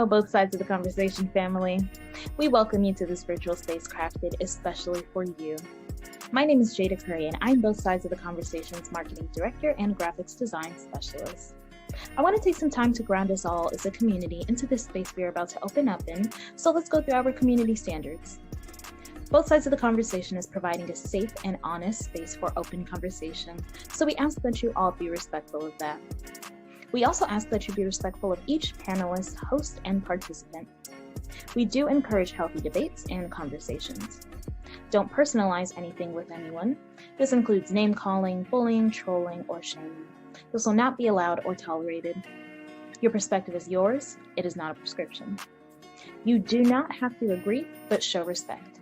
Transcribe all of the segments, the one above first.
Hello, both sides of the conversation family. We welcome you to this virtual space crafted especially for you. My name is Jada Curry, and I'm both sides of the conversation's marketing director and graphics design specialist. I want to take some time to ground us all as a community into this space we are about to open up in, so let's go through our community standards. Both sides of the conversation is providing a safe and honest space for open conversation, so we ask that you all be respectful of that. We also ask that you be respectful of each panelist, host, and participant. We do encourage healthy debates and conversations. Don't personalize anything with anyone. This includes name-calling, bullying, trolling, or shaming. This will not be allowed or tolerated. Your perspective is yours. It is not a prescription. You do not have to agree, but show respect.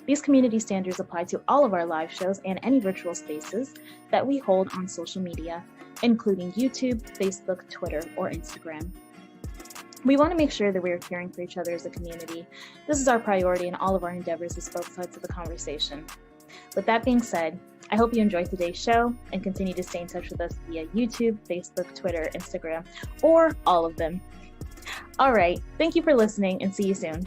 These community standards apply to all of our live shows and any virtual spaces that we hold on social media, including YouTube, Facebook, Twitter, or Instagram. We want to make sure that we are caring for each other as a community. This is our priority in all of our endeavors as both sides of the conversation. With that being said, I hope you enjoyed today's show and continue to stay in touch with us via YouTube, Facebook, Twitter, Instagram, or all of them. All right, thank you for listening and see you soon.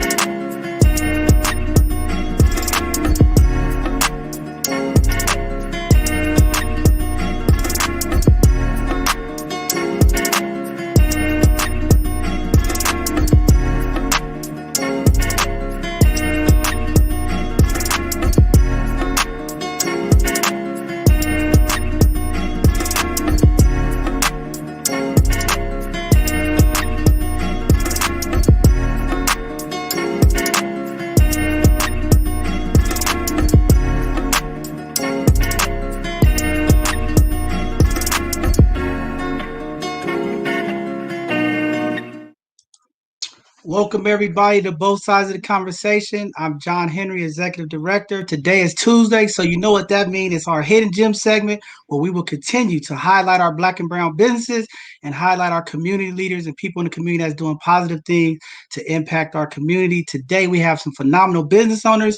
Welcome everybody to both sides of the conversation. I'm John Henry, Executive Director. Today is Tuesday, so you know what that means. It's our Hidden Gem segment where we will continue to highlight our Black and brown businesses and highlight our community leaders and people in the community that's doing positive things to impact our community. Today we have some phenomenal business owners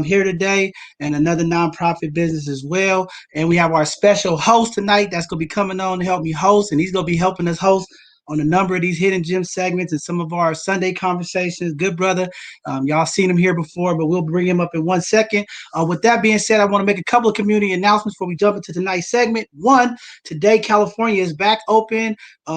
here today and another nonprofit business as well. And we have our special host tonight that's going to be coming on to help me host, and he's going to be helping us host on a number of these Hidden Gem segments and some of our Sunday conversations. Good brother. Y'all seen him here before, but we'll bring him up in 1 second. With that being said, I want to make a couple of community announcements before we jump into tonight's segment. One, today California is back open.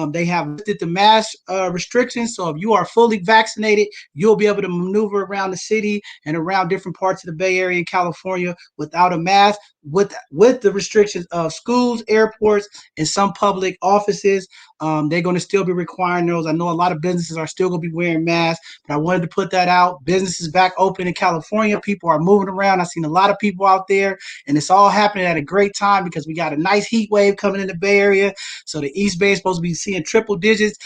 They have lifted the mask restrictions, so if you are fully vaccinated, you'll be able to maneuver around the city and around different parts of the Bay Area in California without a mask, with the restrictions of schools, airports, and some public offices. They're going to still be requiring those. I know a lot of businesses are still going to be wearing masks, but I wanted to put that out. Business is back open in California. People are moving around. I've seen a lot of people out there, and it's all happening at a great time because we got a nice heat wave coming in the Bay Area. So the East Bay is supposed to be seeing triple digits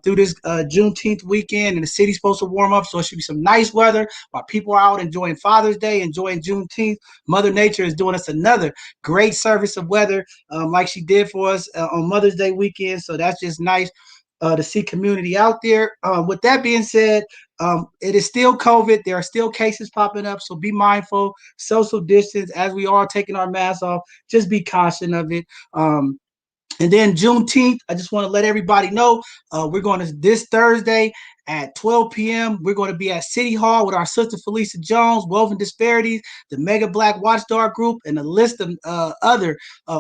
through this Juneteenth weekend, and the city's supposed to warm up. So it should be some nice weather while people are out enjoying Father's Day, enjoying Juneteenth. Mother Nature is doing us another great service of weather like she did for us on Mother's Day weekend. So that's just nice to see community out there. With that being said, it is still COVID. There are still cases popping up, so be mindful, social distance as we are taking our masks off. Just be cautious of it. And then Juneteenth, I just want to let everybody know we're going to this Thursday at 12 p.m. We're going to be at City Hall with our sister Felicia Jones, Woven Disparities, the Mega Black Watchdog Group, and a list of other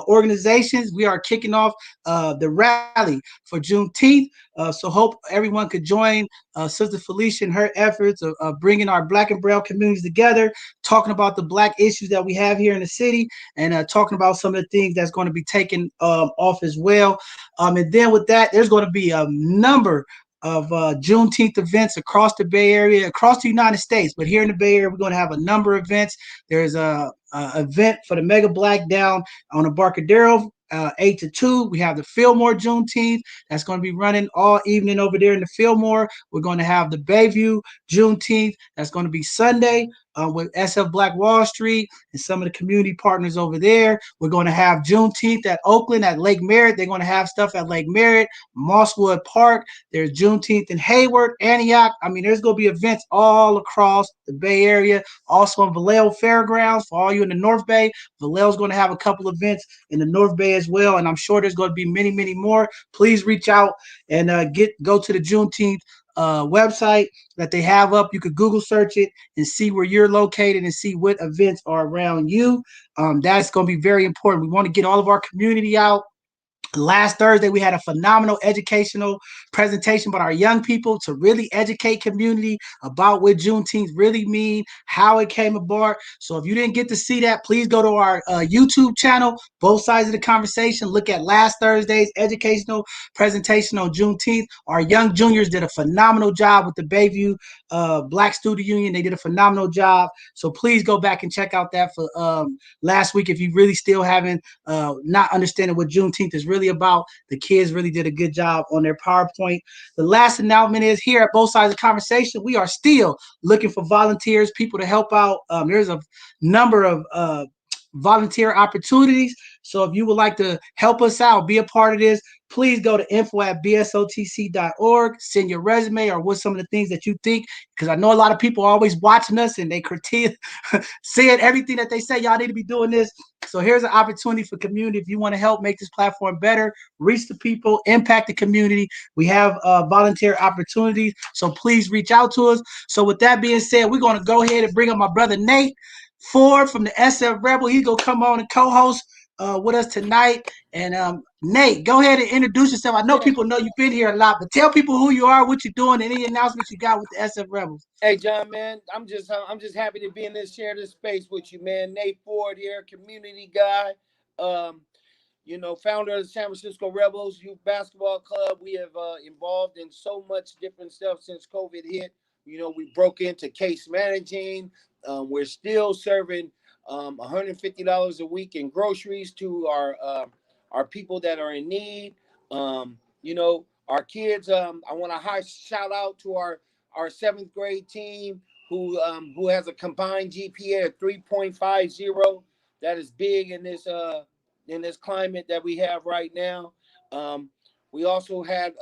organizations. We are kicking off the rally for Juneteenth. So hope everyone could join Sister Felicia in her efforts of bringing our Black and brown communities together, talking about the Black issues that we have here in the city, and talking about some of the things that's going to be taken off as well. And then with that, there's going to be a number of Juneteenth events across the Bay Area, across the United States. But here in the Bay Area, we're going to have a number of events. There's a event for the Mega Black down on Embarcadero 8 to 2. We have the Fillmore Juneteenth that's going to be running all evening over there in the Fillmore. We're going to have the Bayview Juneteenth that's going to be Sunday with SF Black Wall Street and some of the community partners over there. We're going to have Juneteenth at Oakland at Lake Merritt. They're going to have stuff at Lake Merritt, Mosswood Park. There's Juneteenth in Hayward, Antioch. I mean, there's going to be events all across the Bay Area. Also in Vallejo Fairgrounds for all you in the North Bay. Vallejo's going to have a couple events in the North Bay as well, and I'm sure there's going to be many, many more. Please reach out and go to the Juneteenth website that they have up. You could Google search it and see where you're located and see what events are around you. That's going to be very important. We want to get all of our community out. Last Thursday, we had a phenomenal educational presentation about our young people to really educate community about what Juneteenth really mean, how it came about. So if you didn't get to see that, please go to our YouTube channel, Both Sides of the Conversation. Look at last Thursday's educational presentation on Juneteenth. Our young juniors did a phenomenal job with the Bayview Black Student Union. They did a phenomenal job. So please go back and check out that for last week if you really still haven't not understanding what Juneteenth is really about. The kids really did a good job on their PowerPoint. The last announcement is here at Both Sides of the Conversation, we are still looking for volunteers, people to help out. There's a number of volunteer opportunities. So if you would like to help us out, be a part of this, please go to info@bsotc.org, send your resume or what some of the things that you think, because I know a lot of people are always watching us and they critique, saying everything that they say, y'all need to be doing this. So here's an opportunity for community. If you want to help make this platform better, reach the people, impact the community, we have volunteer opportunities. So please reach out to us. So with that being said, we're going to go ahead and bring up my brother Nate Ford from the SF Rebel. He's going to come on and co-host with us tonight. And Nate, go ahead and introduce yourself. I know people know you've been here a lot, but tell people who you are, what you're doing, and any announcements you got with the SF Rebels. Hey John, man, I'm just happy to be in this share this space with you, man. Nate Ford here, community guy. Um, founder of the San Francisco Rebels Youth Basketball Club. We have involved in so much different stuff since COVID hit. We broke into case managing. We're still serving $150 a week in groceries to our people that are in need. Our kids. I want to high shout out to our seventh grade team who has a combined GPA of 3.50. That is big in this climate that we have right now. We also had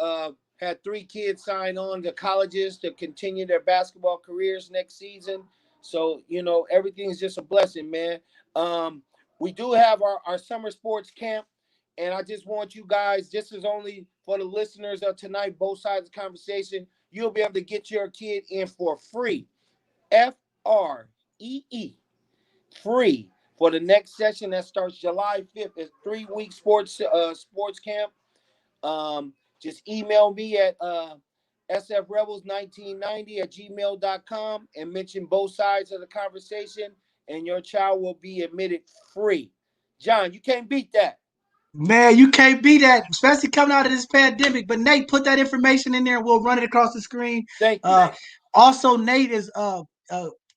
three kids sign on to colleges to continue their basketball careers next season. So everything's just a blessing, man. We do have our summer sports camp, and I just want you guys. This is only for the listeners of tonight. Both sides of the conversation. You'll be able to get your kid in for free. FREE free for the next session that starts July 5th. It's 3 week sports camp. Just email me at sfrebels1990@gmail.com and mention both sides of the conversation, and your child will be admitted free. John, you can't beat that. Man, you can't beat that, especially coming out of this pandemic. But Nate, put that information in there and we'll run it across the screen. Thank you. Also, Nate is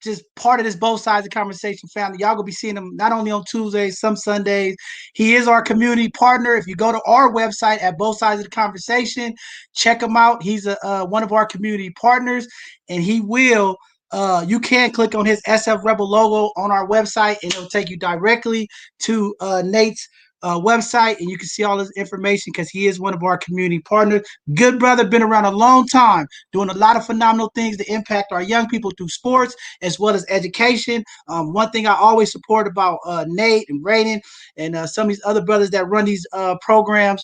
just part of this Both Sides of Conversation family. Y'all gonna be seeing him not only on Tuesdays, some Sundays. He is our community partner. If you go to our website at Both Sides of the Conversation, check him out. He's one of our community partners, and he will. You can click on his SF Rebel logo on our website, and it'll take you directly to Nate's website, and you can see all his information because he is one of our community partners. Good brother, been around a long time, doing a lot of phenomenal things to impact our young people through sports as well as education. One thing I always support about Nate and Raiden and some of these other brothers that run these programs,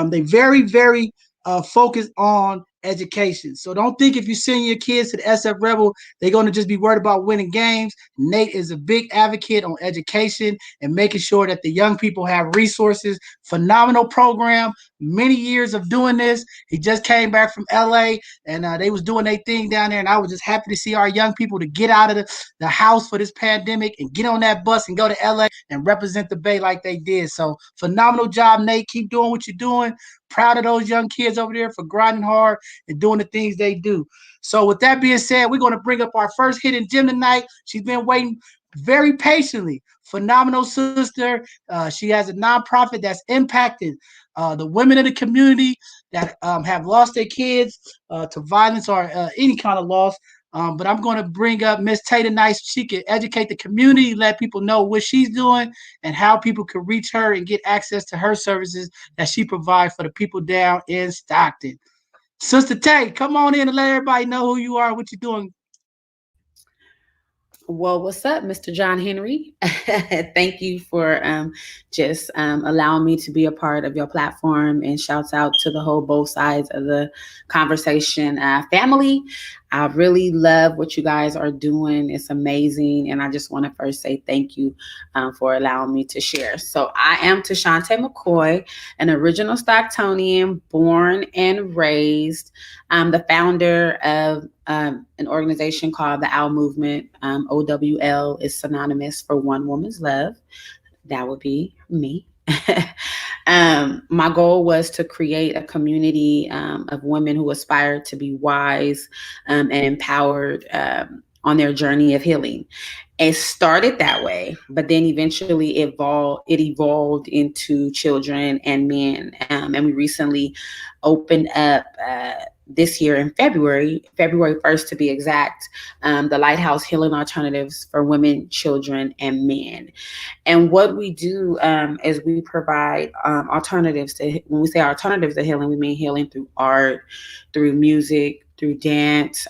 they very, very focused on education. So don't think if you send your kids to the SF Rebel, they're going to just be worried about winning games. Nate is a big advocate on education and making sure that the young people have resources. Phenomenal program, many years of doing this. He just came back from LA and they was doing their thing down there, and I was just happy to see our young people to get out of the house for this pandemic and get on that bus and go to LA and represent the Bay like they did. So phenomenal job, Nate. Keep doing what you're doing. Proud of those young kids over there for grinding hard and doing the things they do. So with that being said, we're going to bring up our first hidden gem tonight. She's been waiting very patiently. Phenomenal sister. She has a nonprofit that's impacting the women in the community that have lost their kids to violence or any kind of loss. But I'm going to bring up Miss Tay tonight so she can educate the community, let people know what she's doing and how people can reach her and get access to her services that she provides for the people down in Stockton. Sister Tay, come on in and let everybody know who you are and what you're doing. Well, what's up, Mr. John Henry? Thank you for just allowing me to be a part of your platform, and shouts out to the whole both sides of the conversation family. I really love what you guys are doing. It's amazing. And I just want to first say thank you for allowing me to share. So I am Tashante McCoy, an original Stocktonian, born and raised. I'm the founder of an organization called the OWL Movement. OWL is synonymous for One Woman's Love. That would be me. My goal was to create a community of women who aspired to be wise and empowered on their journey of healing. It started that way, but then eventually evolved into children and men. And we recently opened up this year in February 1st to be exact, the Lighthouse Healing Alternatives for Women, Children, and Men. And what we do is we provide alternatives to, when we say alternatives to healing, we mean healing through art, through music, through dance,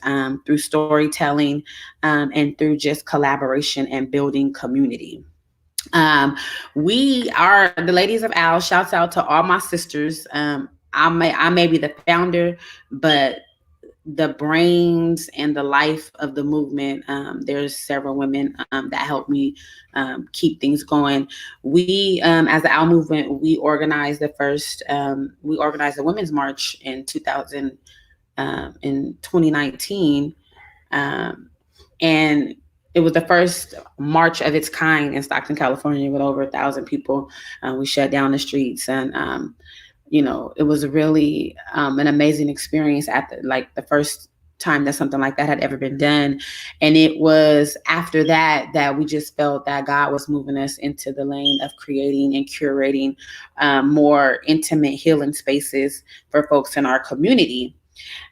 through storytelling, and through just collaboration and building community. We are the Ladies of Owl. Shouts out to all my sisters. I may be the founder, but the brains and the life of the movement. There's several women that help me keep things going. We, as the OWL movement, we organized the Women's March in 2019. And it was the first march of its kind in Stockton, California, with over 1,000 people. We shut down the streets, and it was really an amazing experience at the first time that something like that had ever been done. And it was after that we just felt that God was moving us into the lane of creating and curating more intimate healing spaces for folks in our community.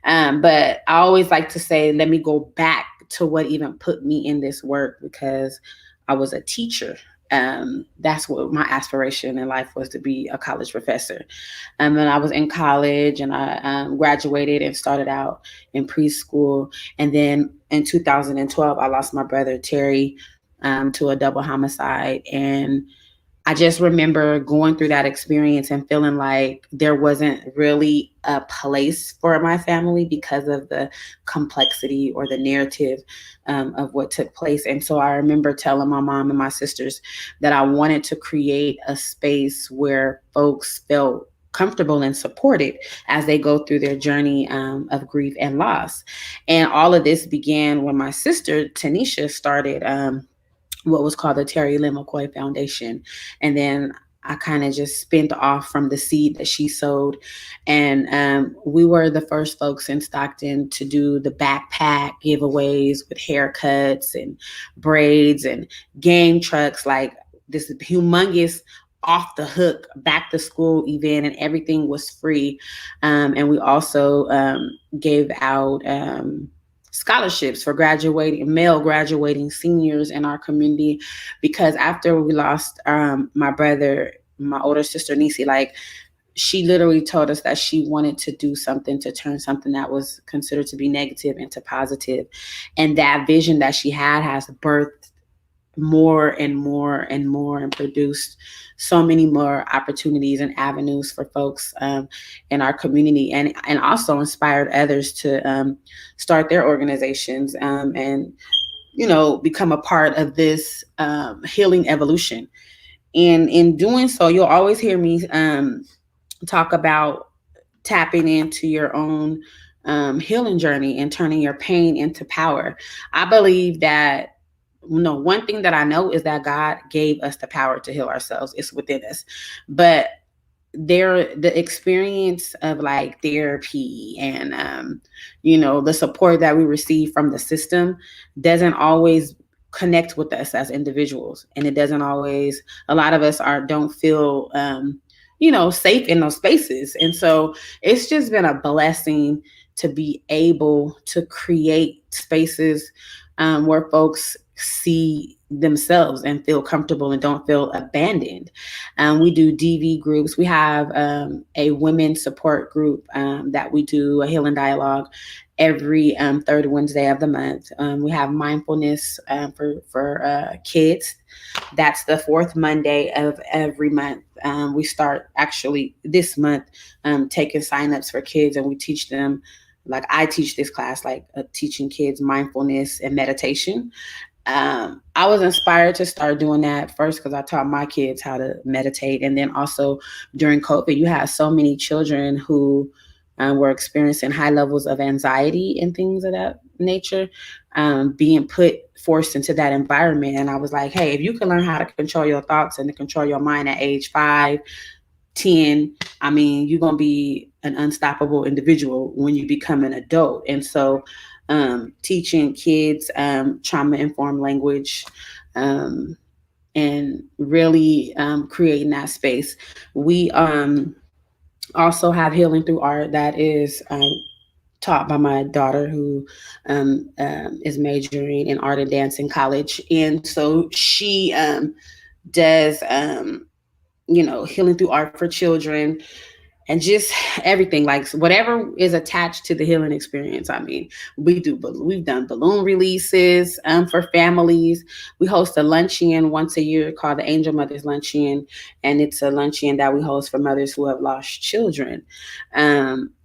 But I always like to say, let me go back to what even put me in this work, because I was a teacher. That's what my aspiration in life was, to be a college professor. And I was in college, and I graduated and started out in preschool. And then in 2012, I lost my brother, Terry, to a double homicide. And I just remember going through that experience and feeling like there wasn't really a place for my family because of the complexity or the narrative of what took place. And so I remember telling my mom and my sisters that I wanted to create a space where folks felt comfortable and supported as they go through their journey of grief and loss. And all of this began when my sister, Tanisha, started what was called the Terry Lynn McCoy Foundation. And then I kind of just spent off from the seed that she sowed. And we were the first folks in Stockton to do the backpack giveaways with haircuts and braids and game trucks, like this humongous off the hook back to school event, and everything was free. And we also gave out scholarships for male graduating seniors in our community, because after we lost my brother, my older sister Nisi, like, she literally told us that she wanted to do something to turn something that was considered to be negative into positive. And that vision that she had has birthed more and more and more, and produced so many more opportunities and avenues for folks in our community, and also inspired others to start their organizations and become a part of this healing evolution. And in doing so, you'll always hear me talk about tapping into your own healing journey and turning your pain into power. I believe that one thing that I know is that God gave us the power to heal ourselves. It's within us. But the experience of like therapy and the support that we receive from the system doesn't always connect with us as individuals. And it doesn't always, a lot of us don't feel safe in those spaces. And so it's just been a blessing to be able to create spaces where folks see themselves and feel comfortable and don't feel abandoned. We do DV groups. We have a women's support group that we do a healing dialogue every third Wednesday of the month. We have mindfulness for kids. That's the fourth Monday of every month. We start actually this month taking signups for kids, and we teach them. Like I teach this class, like teaching kids mindfulness and meditation. I was inspired to start doing that first because I taught my kids how to meditate. And then also during COVID, you had so many children who were experiencing high levels of anxiety and things of that nature, being forced into that environment. And I was like, hey, if you can learn how to control your thoughts and to control your mind at age 5, 10, I mean, you're going to be an unstoppable individual when you become an adult. And so teaching kids trauma-informed language, and really creating that space. We also have healing through art that is taught by my daughter, who is majoring in art and dance in college. And so she does, healing through art for children, and just everything, like whatever is attached to the healing experience. I mean, we've done balloon releases for families. We host a luncheon once a year called the Angel Mothers Luncheon, and it's a luncheon that we host for mothers who have lost children.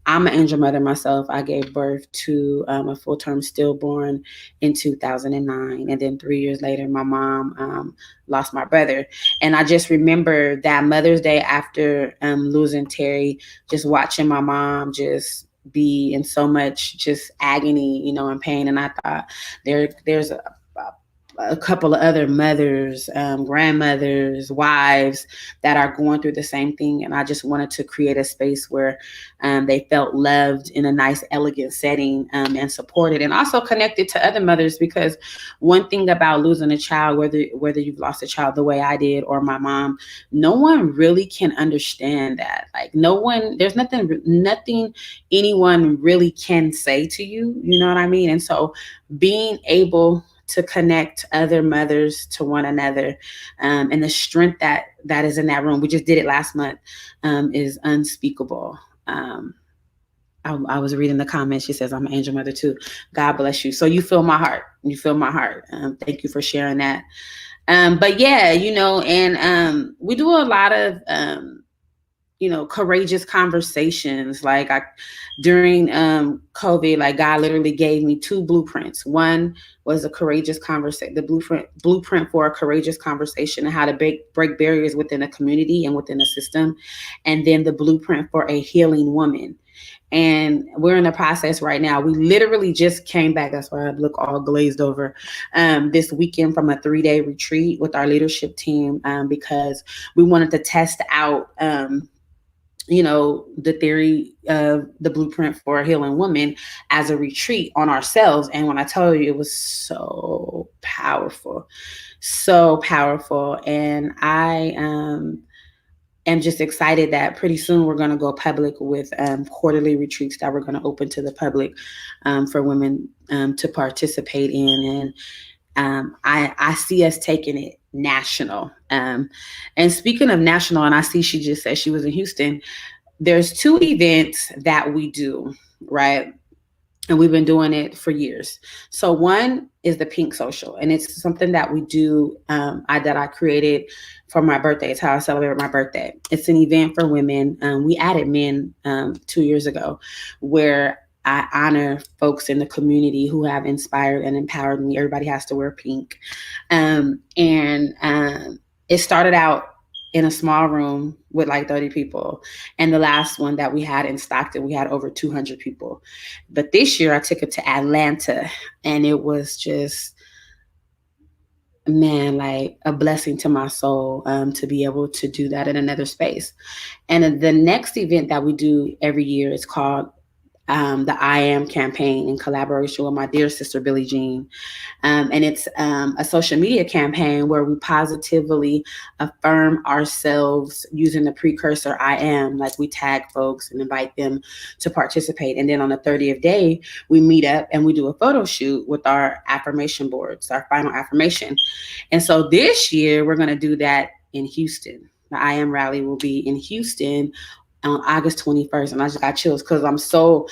I'm an angel mother myself. I gave birth to a full-term stillborn in 2009. And then 3 years later, my mom lost my brother. And I just remember that Mother's Day after losing Terry, just watching my mom just be in so much just agony, and pain. And I thought there's a couple of other mothers, grandmothers, wives that are going through the same thing. And I just wanted to create a space where they felt loved in a nice, elegant setting, and supported, and also connected to other mothers. Because one thing about losing a child, whether you've lost a child the way I did or my mom, no one really can understand that. Like there's nothing anyone really can say to you. You know what I mean? And so being able to connect other mothers to one another, and the strength that is in that room. We just did it last month, is unspeakable. I was reading the comments. She says, I'm an angel mother too. God bless you. So you feel my heart. You feel my heart. Thank you for sharing that. But yeah, and we do a lot of courageous conversations. Like during COVID, like God literally gave me 2 blueprints. One was a courageous conversation, the blueprint for a courageous conversation and how to break barriers within a community and within a system. And then the blueprint for a healing woman. And we're in the process right now. We literally just came back. That's why I look all glazed over, this weekend from a 3-day retreat with our leadership team, because we wanted to test out the theory of the blueprint for a healing woman as a retreat on ourselves. And when I tell you, it was so powerful. And I am just excited that pretty soon we're going to go public with quarterly retreats that we're going to open to the public for women to participate in. And I see us taking it national. And speaking of national, and I see she just said she was in Houston, there's 2 events that we do, right? And we've been doing it for years. So one is the Pink Social, and it's something that we do that I created for my birthday. It's how I celebrate my birthday. It's an event for women. We added men 2 years ago, where I honor folks in the community who have inspired and empowered me. Everybody has to wear pink. And it started out in a small room with like 30 people. And the last one that we had in Stockton, we had over 200 people. But this year I took it to Atlanta, and it was just, man, like a blessing to my soul to be able to do that in another space. And the next event that we do every year is called the I Am campaign in collaboration with my dear sister Billie Jean. And it's a social media campaign where we positively affirm ourselves using the precursor I am. Like we tag folks and invite them to participate. And then on the 30th day, we meet up and we do a photo shoot with our affirmation boards, our final affirmation. And so this year, we're going to do that in Houston. The I Am rally will be in Houston on August 21st. And I just got chills because I'm so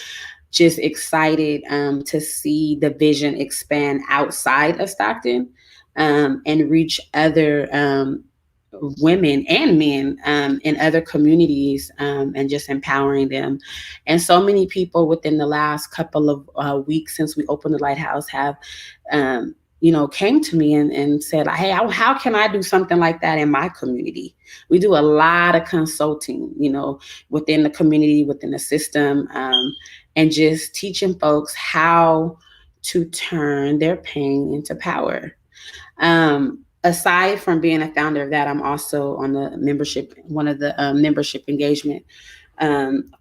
just excited to see the vision expand outside of Stockton and reach other women and men in other communities and just empowering them. And so many people within the last couple of weeks since we opened the lighthouse have came to me and said, hey, how can I do something like that in my community? We do a lot of consulting, within the community, within the system, and just teaching folks how to turn their pain into power. Aside from being a founder of that, I'm also on the membership, one of the membership engagement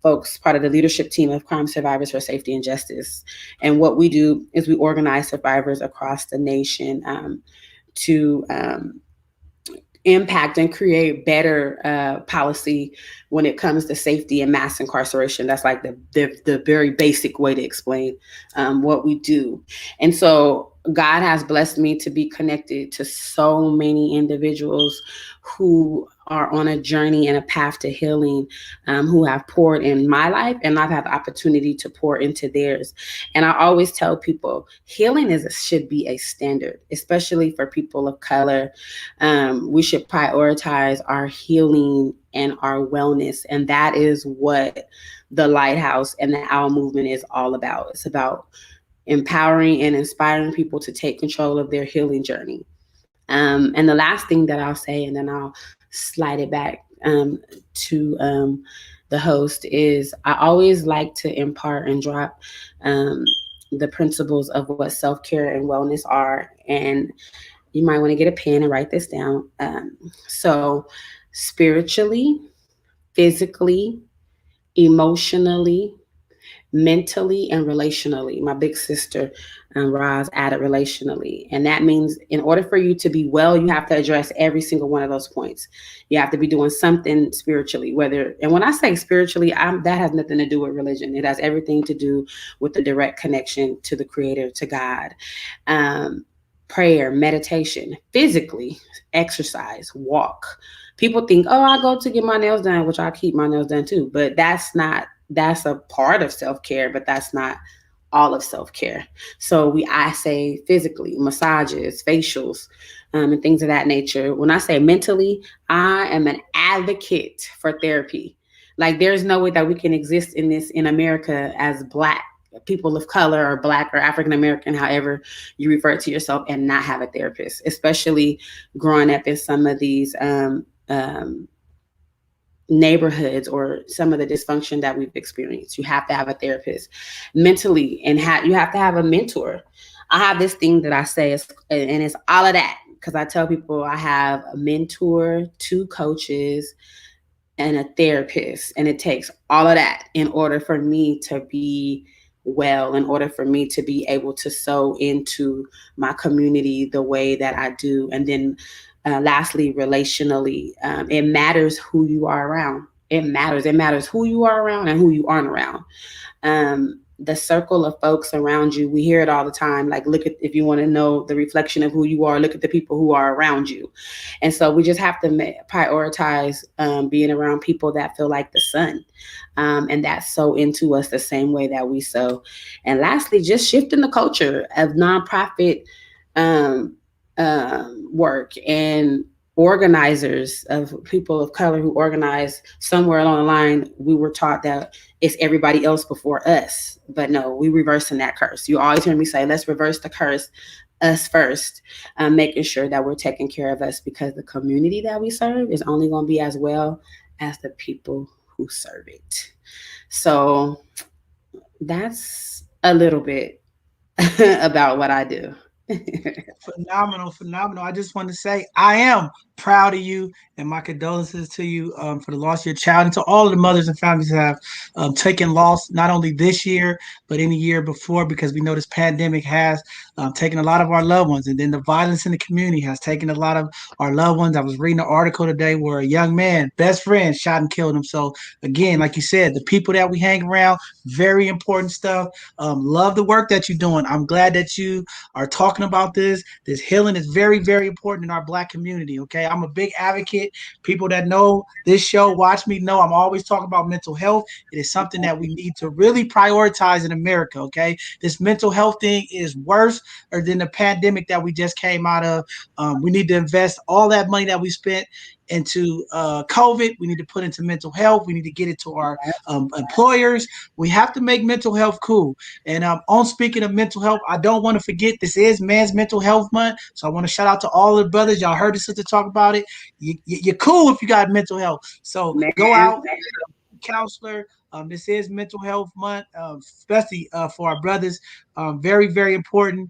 folks, part of the leadership team of Crime Survivors for Safety and Justice. And what we do is we organize survivors across the nation to impact and create better policy when it comes to safety and mass incarceration. That's like the very basic way to explain what we do. And so God has blessed me to be connected to so many individuals who are on a journey and a path to healing, who have poured in my life, and I've had the opportunity to pour into theirs. And I always tell people healing should be a standard, especially for people of color. We should prioritize our healing and our wellness. And that is what the Lighthouse and the OWL movement is all about. It's about empowering and inspiring people to take control of their healing journey. And the last thing that I'll say, and then I'll slide it back to the host, is I always like to impart and drop the principles of what self-care and wellness are. And you might want to get a pen and write this down. So spiritually, physically, emotionally, mentally, and relationally. My big sister, Roz, added relationally. And that means in order for you to be well, you have to address every single one of those points. You have to be doing something spiritually, and when I say spiritually, that has nothing to do with religion. It has everything to do with the direct connection to the Creator, to God. Prayer, meditation, physically, exercise, walk. People think, oh, I go to get my nails done, which I keep my nails done too, but that's a part of self-care, but that's not all of self-care. So I say physically, massages, facials, and things of that nature. When I say mentally, I am an advocate for therapy. Like there's no way that we can exist in America as Black people of color or Black or African American, however you refer to yourself, and not have a therapist, especially growing up in some of these neighborhoods or some of the dysfunction that we've experienced. You have to have a therapist mentally, and you have to have a mentor. I have this thing that I say, and it's all of that, because I tell people I have a mentor, 2 coaches, and a therapist. And it takes all of that in order for me to be well, in order for me to be able to sow into my community the way that I do. And then lastly, relationally, it matters who you are around. It matters who you are around and who you aren't around. The circle of folks around you, we hear it all the time. Like, if you want to know the reflection of who you are, look at the people who are around you. And so we just have to prioritize being around people that feel like the sun, and that's so into us the same way that we sow. And lastly, just shifting the culture of nonprofit work and organizers, of people of color who organize. Somewhere along the line, we were taught that it's everybody else before us. But no, we reversing that curse. You always hear me say, let's reverse the curse, us first, making sure that we're taking care of us, because the community that we serve is only going to be as well as the people who serve it. So that's a little bit about what I do. Phenomenal. I just want to say I am proud of you and my condolences to you for the loss of your child and to all of the mothers and families that have taken loss not only this year but any year before, because we know this pandemic has taken a lot of our loved ones, and then the violence in the community has taken a lot of our loved ones. I was reading an article today where a young man, best friend, shot and killed himself. Again, like you said, the people that we hang around, very important stuff. Love the work that you're doing. I'm glad that you are talking about this. This healing is very, very important in our Black community. Okay, I'm a big advocate. People that know this show, watch me know I'm always talking about mental health. It is something that we need to really prioritize in America. Okay, this mental health thing is worse than the pandemic that we just came out of. We need to invest all that money that we spent into COVID. We need to put into mental health. We need to get it to our employers. We have to make mental health cool. And on speaking of mental health, I don't want to forget this is Men's Mental Health Month. So I want to shout out to all the brothers. Y'all heard the sister talk about it. You're cool if you got mental health. So Man, go out, counselor. This is Mental Health Month, especially for our brothers. Very, very important.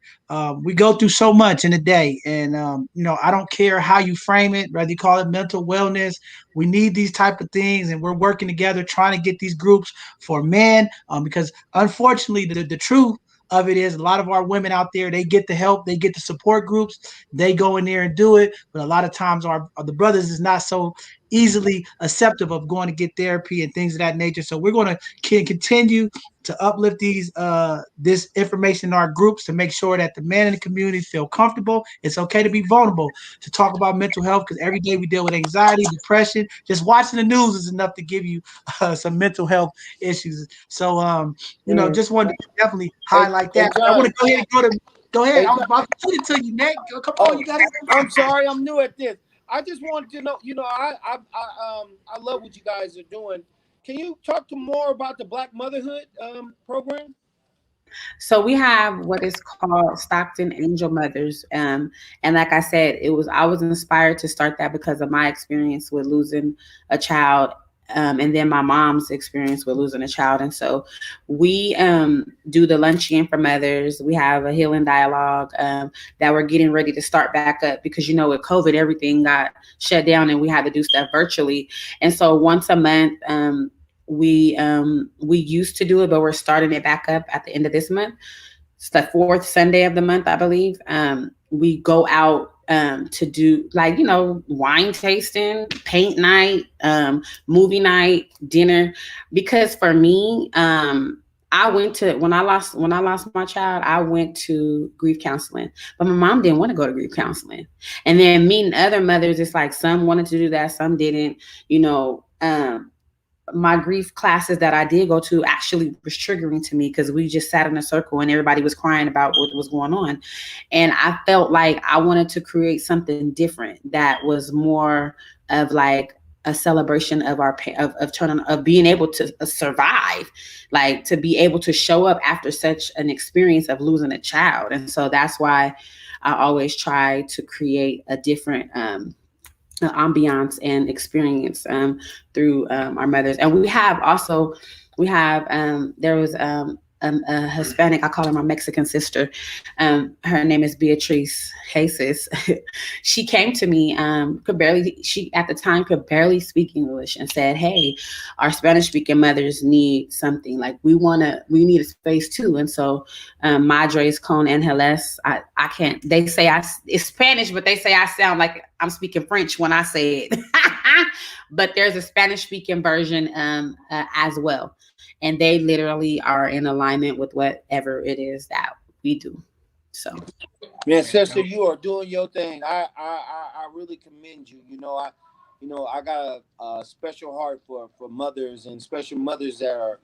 We go through so much in a day, and I don't care how you frame it, whether you call it mental wellness. We need these type of things, and we're working together trying to get these groups for men, because unfortunately, the truth of it is a lot of our women out there, they get the help, they get the support groups, they go in there and do it, but a lot of times the brothers is not so easily acceptive of going to get therapy and things of that nature. So we're going to continue to uplift this information in our groups to make sure that the men in the community feel comfortable. It's okay to be vulnerable, to talk about mental health, because every day we deal with anxiety, depression. Just watching the news is enough to give you some mental health issues. So just wanted to definitely highlight that. I want to go ahead and go ahead. I was about to put it to you, Nick. Come on, you got it. I'm sorry, I'm new at this. I just wanted to know, I love what you guys are doing. Can you talk to more about the Black Motherhood program? So we have what is called Stockton Angel Mothers, and like I said, I was inspired to start that because of my experience with losing a child, and then my mom's experience with losing a child. And so we do the luncheon for mothers. We have a healing dialogue that we're getting ready to start back up because with COVID, everything got shut down and we had to do stuff virtually. And so once a month. We used to do it, but we're starting it back up at the end of this month. It's the fourth Sunday of the month, I believe. We go out to do wine tasting, paint night, movie night, dinner. Because for me, I went to when I lost my child, I went to grief counseling, but my mom didn't want to go to grief counseling. And then meeting other mothers, it's like some wanted to do that, some didn't. My grief classes that I did go to actually was triggering to me because we just sat in a circle and everybody was crying about what was going on. And I felt like I wanted to create something different that was more of like a celebration of of being able to survive, like to be able to show up after such an experience of losing a child. And so that's why I always try to create a different ambiance and experience through our mothers. And we have there was a Hispanic, I call her my Mexican sister. Her name is Beatrice Jesus. She came to me, she at the time could barely speak English, and said, "Hey, our Spanish speaking mothers need something. Like we need a space too." And so Madres con Angeles, I can't, they say it's Spanish, but they say I sound like I'm speaking French when I say it. But there's a Spanish speaking version as well. And they literally are in alignment with whatever it is that we do. So, man, sister, you are doing your thing. I really commend you. I got a special heart for mothers, and special mothers that are,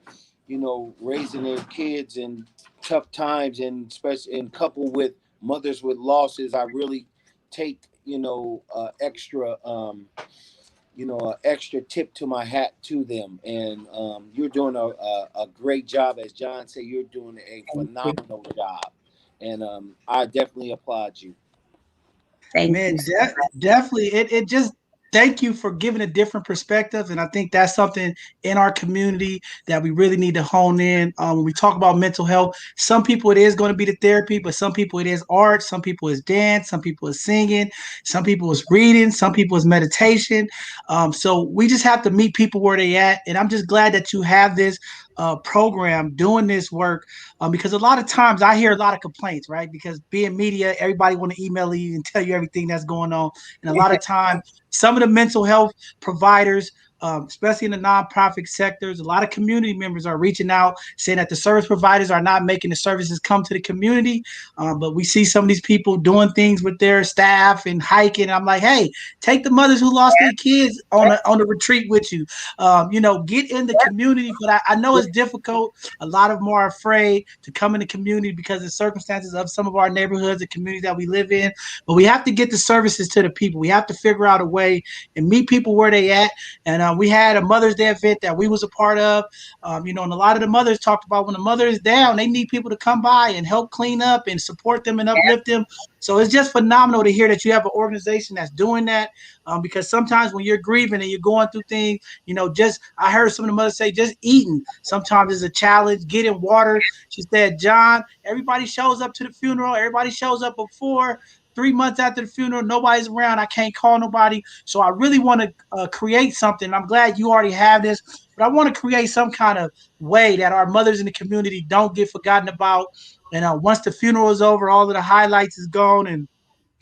raising their kids in tough times, and especially and coupled with mothers with losses. I really take extra an extra tip to my hat to them. And you're doing a great job. As John said, you're doing a phenomenal job. And I definitely applaud you. Thank Man, you. definitely. It just thank you for giving a different perspective. And I think that's something in our community that we really need to hone in. When we talk about mental health, some people it is going to be the therapy, but some people it is art, some people is dance, some people is singing, some people is reading, some people is meditation. So we just have to meet people where they at. And I'm just glad that you have this program doing this work, because a lot of times I hear a lot of complaints, right? Because being media, everybody want to email you and tell you everything that's going on. And a lot of times some of the mental health providers, especially in the nonprofit sectors, a lot of community members are reaching out saying that the service providers are not making the services come to the community. But we see some of these people doing things with their staff and hiking. I'm like, hey, take the mothers who lost their kids on a retreat with you. Get in the community. But I know it's difficult. A lot of them are afraid to come in the community because of the circumstances of some of our neighborhoods and communities that we live in. But we have to get the services to the people. We have to figure out a way and meet people where they at. And we had a Mother's Day event that we was a part of. And a lot of the mothers talked about when the mother is down, they need people to come by and help clean up and support them and uplift them. So it's just phenomenal to hear that you have an organization that's doing that. Because sometimes when you're grieving and you're going through things, I heard some of the mothers say just eating sometimes is a challenge. Getting water. She said, John, everybody shows up to the funeral. Everybody shows up before. 3 months after the funeral, nobody's around. I can't call nobody. So I really want to create something. I'm glad you already have this, but I want to create some kind of way that our mothers in the community don't get forgotten about. And once the funeral is over, all of the highlights is gone, and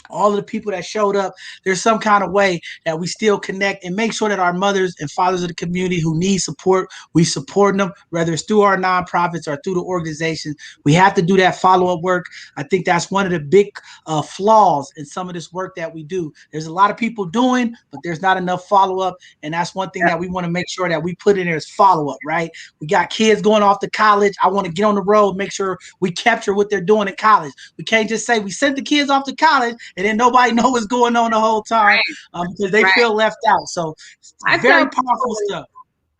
all of the people that showed up, there's some kind of way that we still connect and make sure that our mothers and fathers of the community who need support, we support them, whether it's through our nonprofits or through the organizations. We have to do that follow-up work. I think that's one of the big flaws in some of this work that we do. There's a lot of people doing, but there's not enough follow-up. And that's one thing that we want to make sure that we put in there is follow-up, right? We got kids going off to college. I want to get on the road, make sure we capture what they're doing in college. We can't just say we sent the kids off to college and then nobody know what's going on the whole time, because they feel left out. So very powerful stuff.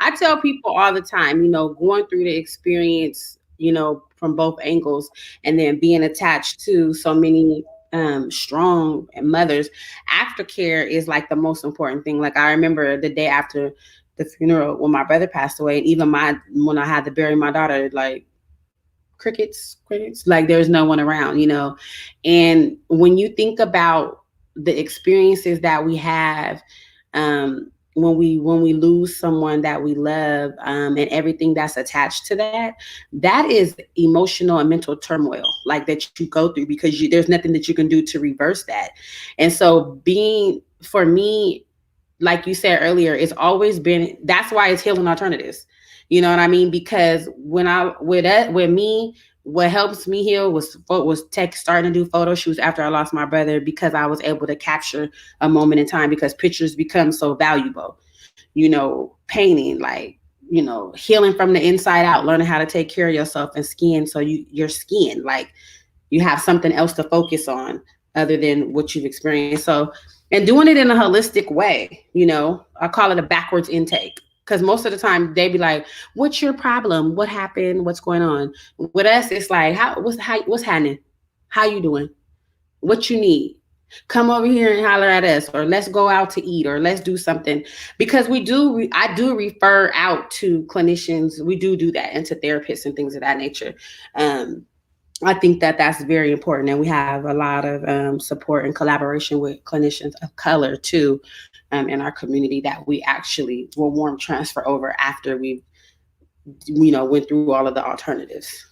I tell people all the time, going through the experience, from both angles, and then being attached to so many strong mothers, aftercare is like the most important thing. Like I remember the day after the funeral when my brother passed away, and even when I had to bury my daughter, like crickets, like there's no one around, and when you think about the experiences that we have, when we lose someone that we love, and everything that's attached to that is emotional and mental turmoil like that you go through, because there's nothing that you can do to reverse that. And so for me, like you said earlier, it's always been, that's why it's Healing Alternatives. You know what I mean? Because with me, what helps me heal was starting to do photo shoots after I lost my brother, because I was able to capture a moment in time, because pictures become so valuable. Painting, like, healing from the inside out, learning how to take care of yourself, and skin. So your skin, like you have something else to focus on other than what you've experienced. So, and doing it in a holistic way, I call it a backwards intake. Because most of the time they be like, what's your problem? What happened? What's going on? With us, it's like, what's happening? How you doing? What you need? Come over here and holler at us, or let's go out to eat, or let's do something. Because I do refer out to clinicians. We do that, and to therapists and things of that nature. I think that that's very important. And we have a lot of support and collaboration with clinicians of color too, in our community, that we actually will warm transfer over after we, went through all of the alternatives.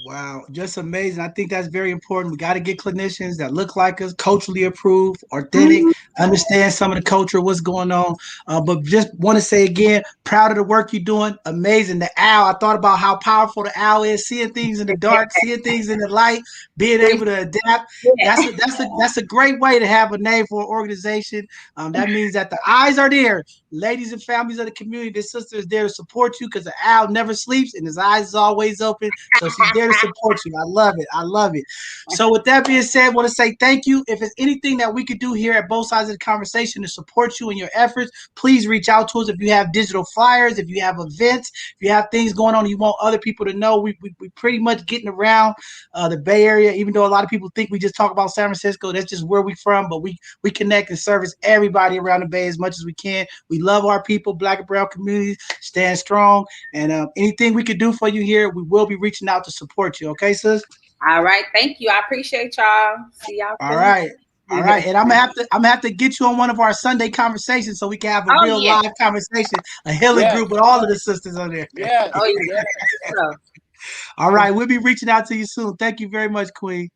Wow, just amazing. I think that's very important. We got to get clinicians that look like us, culturally approved, authentic, understand some of the culture, what's going on. But just want to say again, proud of the work you're doing. Amazing. The owl, I thought about how powerful the owl is, seeing things in the dark, seeing things in the light, being able to adapt. That's a great way to have a name for an organization. That means that the eyes are there. Ladies and families of the community, the sister is there to support you, because the owl never sleeps and his eyes is always open. So she's there here to support you. I love it. I love it. So with that being said, I want to say thank you. If there's anything that we could do here at both sides of the conversation to support you in your efforts, please reach out to us. If you have digital flyers, if you have events, if you have things going on, you want other people to know, we pretty much getting around the Bay Area. Even though a lot of people think we just talk about San Francisco, that's just where we from. But we connect and service everybody around the Bay as much as we can. We love our people, Black and Brown communities, stand strong, and anything we could do for you here, we will be reaching out to support you. Okay, sis? All right. Thank you. I appreciate y'all. See y'all All soon. right. All right. And I'm gonna have to get you on one of our Sunday conversations so we can have a Oh, real yeah. live conversation, a healing Yes, group with all of the sisters on there. yes, Oh, yeah. yes. So, All right. We'll be reaching out to you soon. Thank you very much, Queen.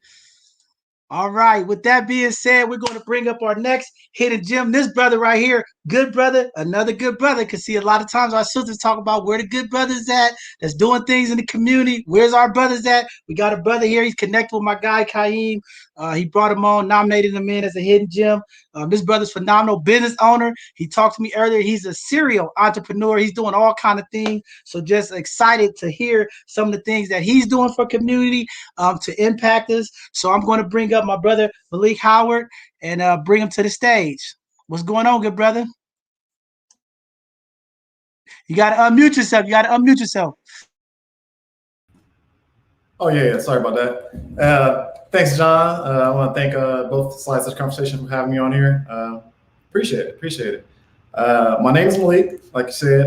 All right. With that being said, we're going to bring up our next hidden gem. This brother right here, good brother, another good brother. Because see, a lot of times our sisters talk about where the good brothers at, that's doing things in the community. Where's our brothers at? We got a brother here. He's connected with my guy Kaim. He brought him on, nominated him in as a hidden gem. This brother's phenomenal business owner. He talked to me earlier. He's a serial entrepreneur. He's doing all kind of things. So just excited to hear some of the things that he's doing for community to impact us. So I'm going to bring up my brother Maleek Howard and bring him to the stage. What's going on, good brother? You got to unmute yourself. You got to unmute yourself. Oh yeah. Sorry about that. Thanks, John. I want to thank both sides of the conversation for having me on here. Appreciate it. Appreciate it. My name is Maleek. Like you said,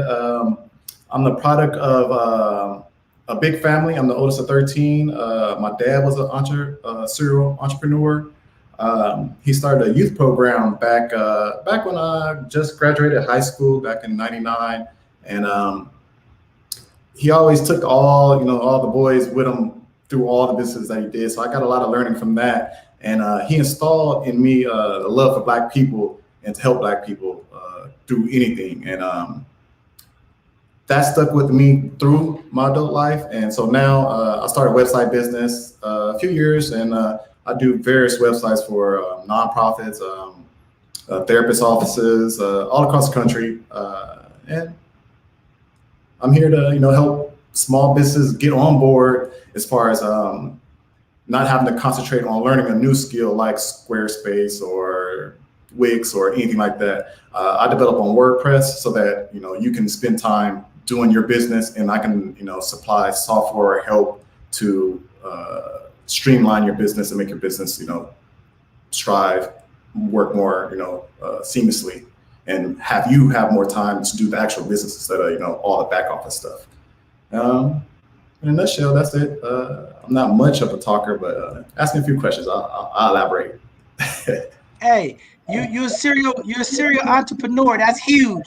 I'm the product of a big family. I'm the oldest of 13. My dad was a serial entrepreneur. He started a youth program back when I just graduated high school back in '99, and he always took all the boys with him through all the businesses that he did. So I got a lot of learning from that, and he installed in me a love for Black people and to help Black people through anything, and that stuck with me through my adult life. And so now I started a website business a few years, and I do various websites for nonprofits, therapist offices all across the country, and I'm here to help small businesses get on board as far as not having to concentrate on learning a new skill like Squarespace or Wix or anything like that. I develop on WordPress so that you can spend time doing your business, and I can supply software help to streamline your business and make your business strive, work more seamlessly, and have more time to do the actual business instead of all the back office stuff. In a nutshell, that's it. I'm not much of a talker, but ask me a few questions. I'll elaborate. Hey, you're a serial entrepreneur. That's huge.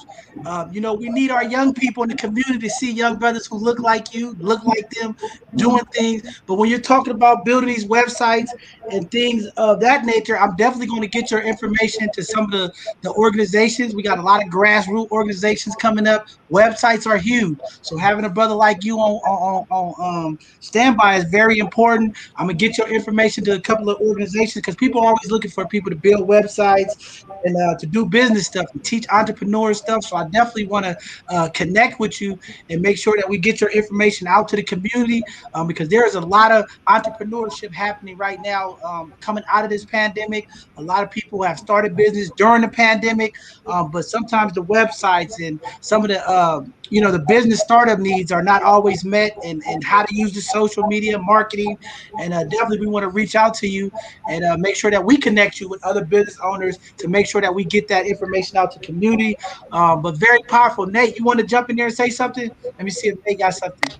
We need our young people in the community to see young brothers who look like you, look like them, doing things. But when you're talking about building these websites and things of that nature, I'm definitely going to get your information to some of the organizations. We got a lot of grassroots organizations coming up. Websites are huge. So having a brother like you on standby is very important. I'm gonna get your information to a couple of organizations because people are always looking for people to build websites and to do business stuff and teach entrepreneurs stuff. So I definitely want to connect with you and make sure that we get your information out to the community because there is a lot of entrepreneurship happening right now coming out of this pandemic. A lot of people have started business during the pandemic, but sometimes the websites and some of the business startup needs are not always met, and how to use the social media marketing. And definitely we want to reach out to you and make sure that we connect you with other business owners to make sure that we get that information out to community. But very powerful. Nate, you want to jump in there and say something? Let me see if Nate got something.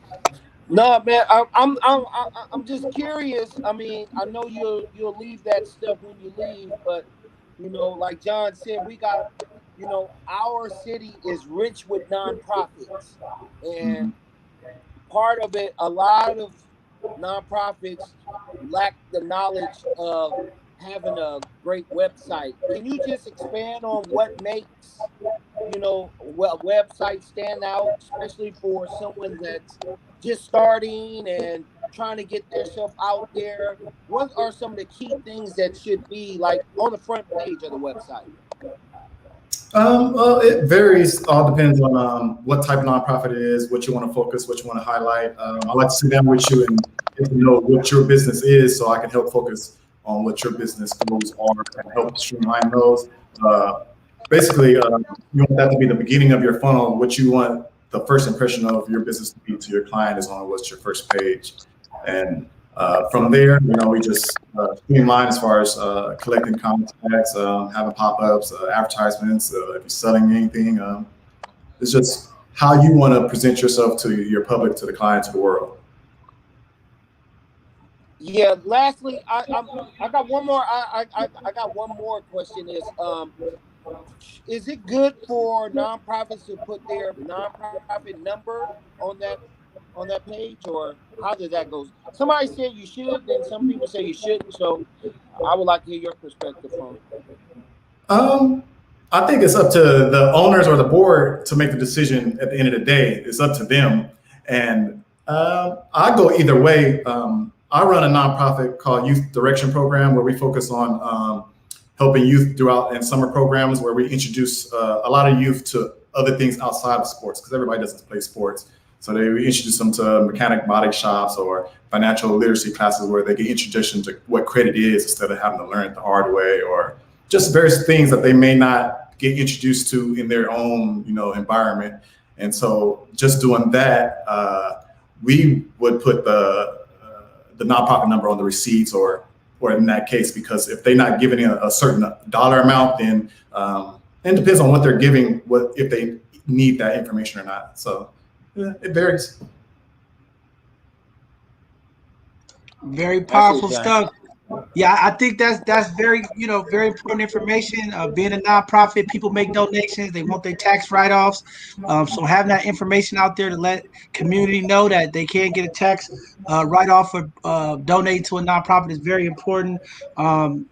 No, man, I'm just curious. I mean, I know you'll leave that stuff when you leave, but like John said, we got our city is rich with nonprofits, and part of it, a lot of nonprofits lack the knowledge of having a great website. Can you just expand on what makes websites stand out, especially for someone that's just starting and trying to get themselves out there? What are some of the key things that should be like on the front page of the website? Well, it varies. All depends on what type of nonprofit it is, what you want to focus, what you want to highlight. I like to sit down with you and get to know what your business is, so I can help focus on what your business goals are and help streamline those. Uh, Basically, you want that to be the beginning of your funnel. What you want the first impression of your business to be to your client is on what's your first page, and from there, we just streamline as far as collecting contacts, having pop-ups, advertisements, if you're selling anything. It's just how you want to present yourself to your public, to the client, to the world. Yeah. Lastly, I got one more. I got one more question. Is it good for nonprofits to put their nonprofit number on that page, or how does that go? Somebody said you should, then some people say you shouldn't. So I would like to hear your perspective on it. I think it's up to the owners or the board to make the decision. At the end of the day, it's up to them. And I go either way. I run a nonprofit called Youth Direction Program, where we focus on helping youth throughout in summer programs, where we introduce a lot of youth to other things outside of sports, because everybody doesn't play sports. So we introduce them to mechanic body shops or financial literacy classes, where they get introduced to what credit is instead of having to learn it the hard way, or just various things that they may not get introduced to in their own, environment. And so just doing that, we would put the nonprofit number on the receipts, or in that case, because if they're not giving a certain dollar amount, then it depends on what they're giving, if they need that information or not. So yeah, it varies. Very powerful stuff. Yeah, I think that's very very important information. Being a nonprofit, people make donations, they want their tax write-offs. So having that information out there to let community know that they can get a tax write-off for donating to a nonprofit is very important. And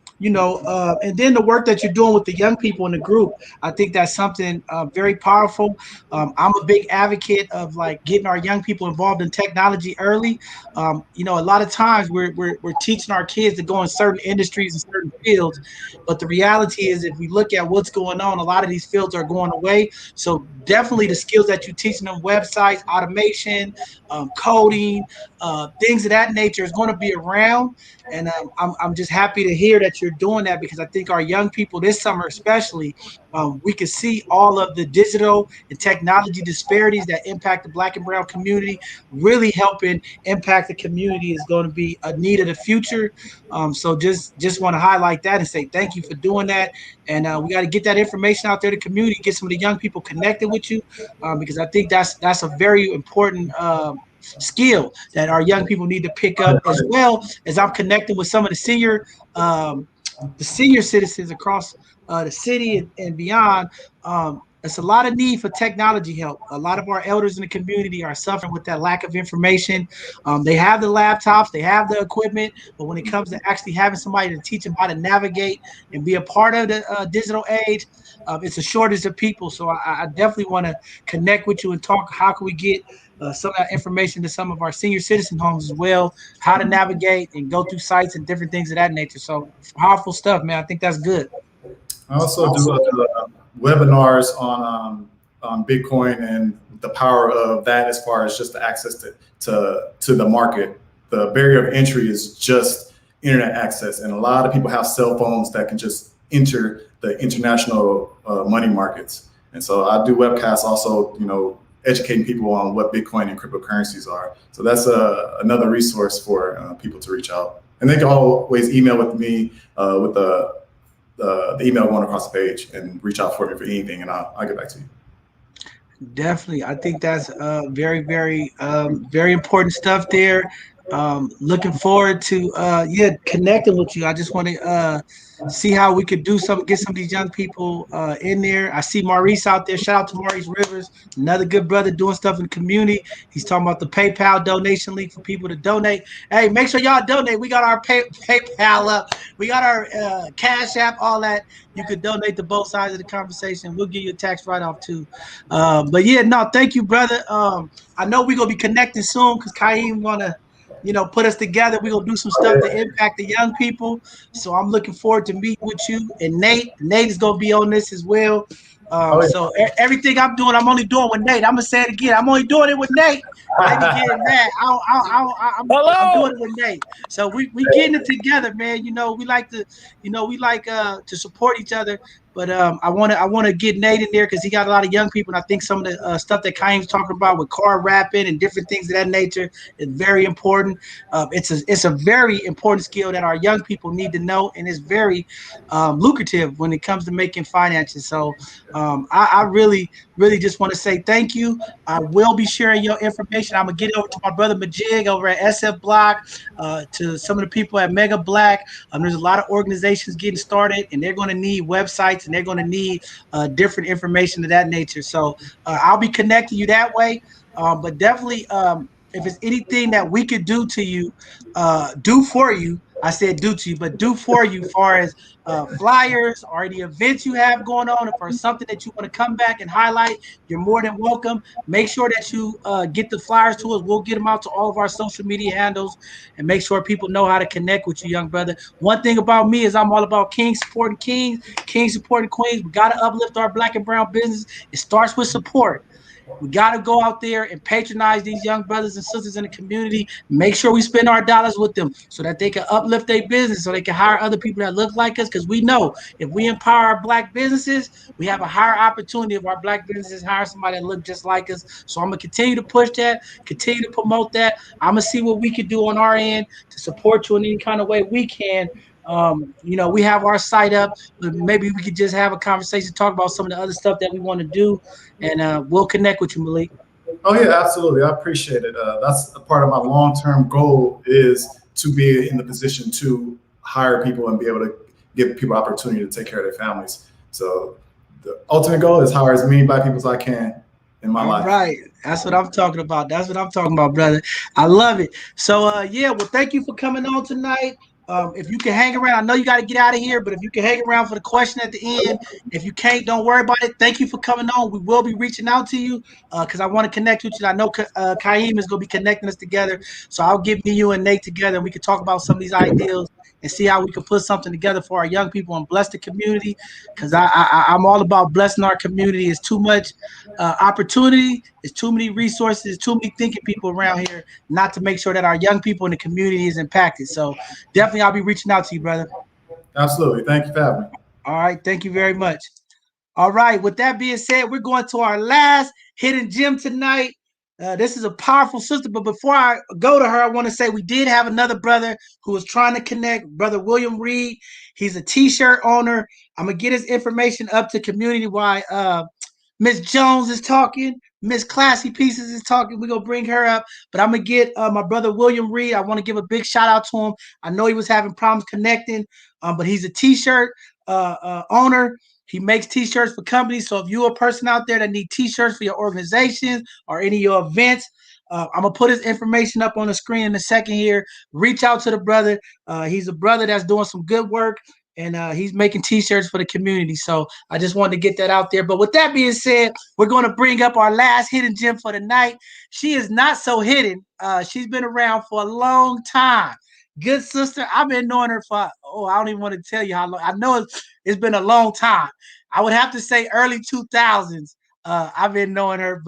then the work that you're doing with the young people in the group, I think that's something very powerful. I'm a big advocate of like getting our young people involved in technology early. A lot of times we're teaching our kids to go in certain industries and certain fields, but the reality is, if we look at what's going on, a lot of these fields are going away. So definitely the skills that you're teaching them, websites, automation, coding, things of that nature, is going to be around. And I'm just happy to hear that you're doing that, because I think our young people this summer, especially, we can see all of the digital and technology disparities that impact the Black and Brown community. Really helping impact the community is going to be a need of the future. So just want to highlight that and say thank you for doing that. And we got to get that information out there to the community, get some of the young people connected with you, because I think that's a very important skill that our young people need to pick up, as well as I'm connecting with some of the senior citizens across the city and beyond. It's a lot of need for technology help. A lot of our elders in the community are suffering with that lack of information. They have the laptops, they have the equipment, but when it comes to actually having somebody to teach them how to navigate and be a part of the digital age, it's a shortage of people. So I definitely want to connect with you and talk. How can we get some of that information to some of our senior citizen homes as well, how to navigate and go through sites and different things of that nature. So powerful stuff, man. I think that's good. I also do webinars on Bitcoin and the power of that, as far as just the access to the market. The barrier of entry is just internet access, and a lot of people have cell phones that can just enter the international money markets. And so I do webcasts also, educating people on what Bitcoin and cryptocurrencies are. So that's another resource for people to reach out. And they can always email with me with the email going across the page, and reach out for me for anything, and I'll get back to you. Definitely. I think that's very, very, very important stuff there. Looking forward to connecting with you. I just want to see how we could do something, get some of these young people in there. I see Maurice out there. Shout out to Maurice Rivers, another good brother doing stuff in the community. He's talking about the PayPal donation link for people to donate. Hey, make sure y'all donate. We got our PayPal up. We got our Cash App, all that. You could donate to both sides of the conversation. We'll give you a tax write-off too. But yeah, no, thank you, brother. I know we're going to be connecting soon, because Kaim going to put us together. We're going to do some stuff to impact the young people. So I'm looking forward to meeting with you. And Nate is going to be on this as well. Oh, So everything I'm doing, I'm only doing with Nate. I'm gonna say it again. I'm only doing it with Nate. They be yeah. getting mad. I'm doing Hello. it with Nate. So we getting it together, man. We like to, to support each other. But I wanna get Nate in there because he got a lot of young people, and I think some of the stuff that Kaim's talking about with car rapping and different things of that nature is very important. It's a very important skill that our young people need to know, and it's very lucrative when it comes to making finances. So I really just want to say thank you. I will be sharing your information. I'm gonna get over to my brother Majig over at SF Block, to some of the people at Mega Black. There's a lot of organizations getting started, and they're going to need websites, and they're going to need different information of that nature. So I'll be connecting you that way. But definitely, if it's anything that we could do to you, do for you. I said do to you, but do for you, far as flyers or any events you have going on, if there's something that you want to come back and highlight, you're more than welcome. Make sure that you get the flyers to us. We'll get them out to all of our social media handles and make sure people know how to connect with you, young brother. One thing about me is I'm all about kings supporting kings, kings supporting queens. We got to uplift our black and brown business. It starts with support. We got to go out there and patronize these young brothers and sisters in the community. Make sure we spend our dollars with them so that they can uplift their business, so they can hire other people that look like us. Because we know if we empower our black businesses, we have a higher opportunity of our black businesses hire somebody that look just like us. So I'm going to continue to push that, continue to promote that. I'm going to see what we can do on our end to support you in any kind of way we can. We have our site up, but maybe we could just have a conversation, talk about some of the other stuff that we want to do, and we'll connect with you, Maleek. Oh yeah, absolutely. I appreciate it. That's a part of my long-term goal is to be in the position to hire people and be able to give people opportunity to take care of their families. So the ultimate goal is hire as many black people as I can in my All life. right. That's what I'm talking about. That's what I'm talking about, brother. I love it. So yeah, well, thank you for coming on tonight. If you can hang around, I know you got to get out of here, but if you can hang around for the question at the end, if you can't, don't worry about it. Thank you for coming on. We will be reaching out to you because I want to connect with you. I know Kaim is going to be connecting us together. So I'll get me, you, and Nate together, and we can talk about some of these ideas and see how we can put something together for our young people and bless the community. Because I'm all about blessing our community. It's too much opportunity. There's too many resources, too many thinking people around here, not to make sure that our young people in the community is impacted. So definitely, I'll be reaching out to you, brother. Absolutely. Thank you for having me. All right, thank you very much. All right, with that being said, we're going to our last hidden gem tonight. This is a powerful sister, but before I go to her, I want to say we did have another brother who was trying to connect, Brother William Reed. He's a t-shirt owner. I'm gonna get his information up to community wide. Miss Jones is talking. Miss Classy Pieces is talking. We're going to bring her up. But I'm going to get my brother William Reed. I want to give a big shout out to him. I know he was having problems connecting, but he's a t-shirt owner. He makes t-shirts for companies. So if you're a person out there that need t-shirts for your organizations or any of your events, I'm going to put his information up on the screen in a second here. Reach out to the brother. He's a brother that's doing some good work, and he's making t-shirts for the community. So I just wanted to get that out there. But with that being said, we're going to bring up our last hidden gem for the night. She is not so hidden. She's been around for a long time. Good sister. I've been knowing her for, I don't even want to tell you how long. I know it's been a long time. I would have to say early 2000s. I've been knowing her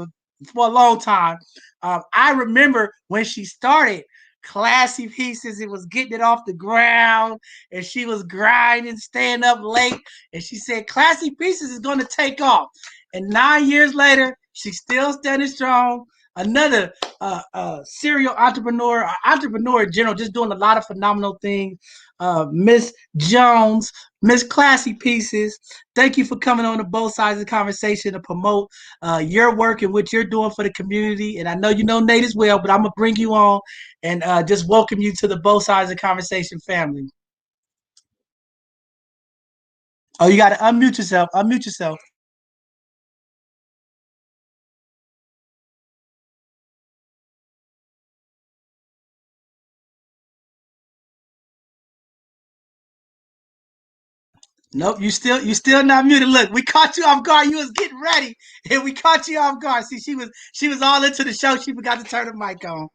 for a long time. I remember when she started Classy Pieces. It was getting it off the ground, and she was grinding, staying up late, and she said Classy Pieces is going to take off. And 9 years later, she's still standing strong. Another serial entrepreneur in general, just doing a lot of phenomenal things. Miss Jones, Miss Classy Pieces, thank you for coming on to both sides of the conversation to promote your work and what you're doing for the community. And I know you know Nate as well, but I'm gonna bring you on and just welcome you to the both sides of the conversation family. Oh, you got to unmute yourself. Unmute yourself. Nope, you still not muted. Look, we caught you off guard. You was getting ready, and we caught you off guard. See, she was all into the show. She forgot to turn the mic on.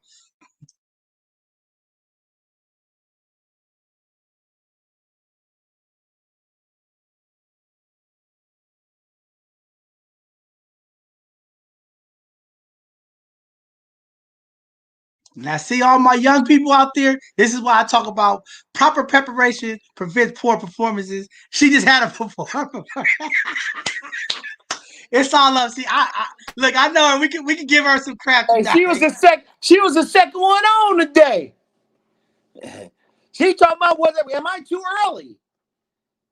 Now, see all my young people out there. This is why I talk about proper preparation prevents poor performances. She just had a performance. It's all up. See, I look. I know her. We can give her some crap Hey, tonight. She was the second one on today. She talking about am I too early?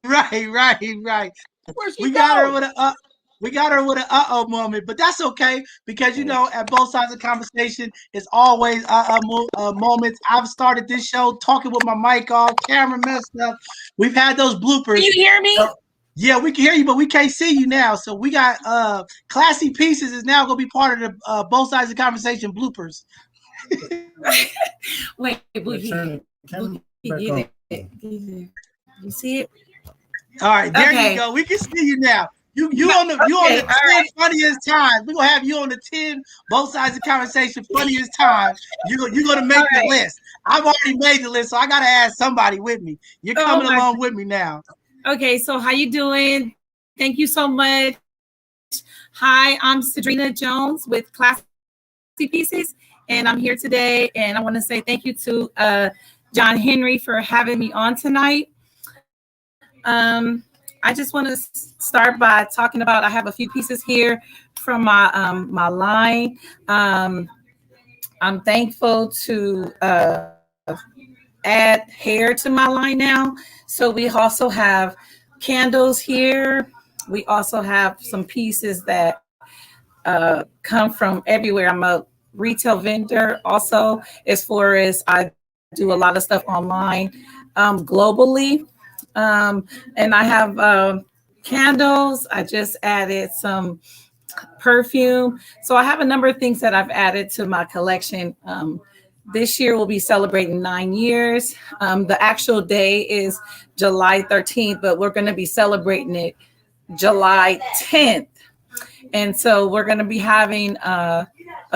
Right. Where she We got her go? with a uh-oh moment, but that's okay because at both sides of the conversation, it's always moments. I've started this show talking with my mic off, camera messed up. We've had those bloopers. Can you hear me? So, yeah, we can hear you, but we can't see you now. So we got Classy Pieces is now gonna be part of the both sides of the conversation bloopers. Wait, Boogie, get it. You see it? All right, there Okay. you go. We can see you now. You on the 10 funniest times. We're gonna have you on the 10 both sides of the conversation funniest time. You're gonna make the list. I've already made the list, so I gotta add somebody with me. You're coming along with me now. Okay, so how you doing? Thank you so much. Hi, I'm Sadriena Jones with Classy Pieces, and I'm here today, and I want to say thank you to John Henry for having me on tonight. I just want to start by talking about, I have a few pieces here from my line. I'm thankful to add hair to my line now. So we also have candles here. We also have some pieces that come from everywhere. I'm a retail vendor also, as far as I do a lot of stuff online globally. And I have candles. I just added some perfume. So I have a number of things that I've added to my collection. This year we'll be celebrating 9 years. The actual day is July 13th, but we're going to be celebrating it July 10th. And so we're going to be having a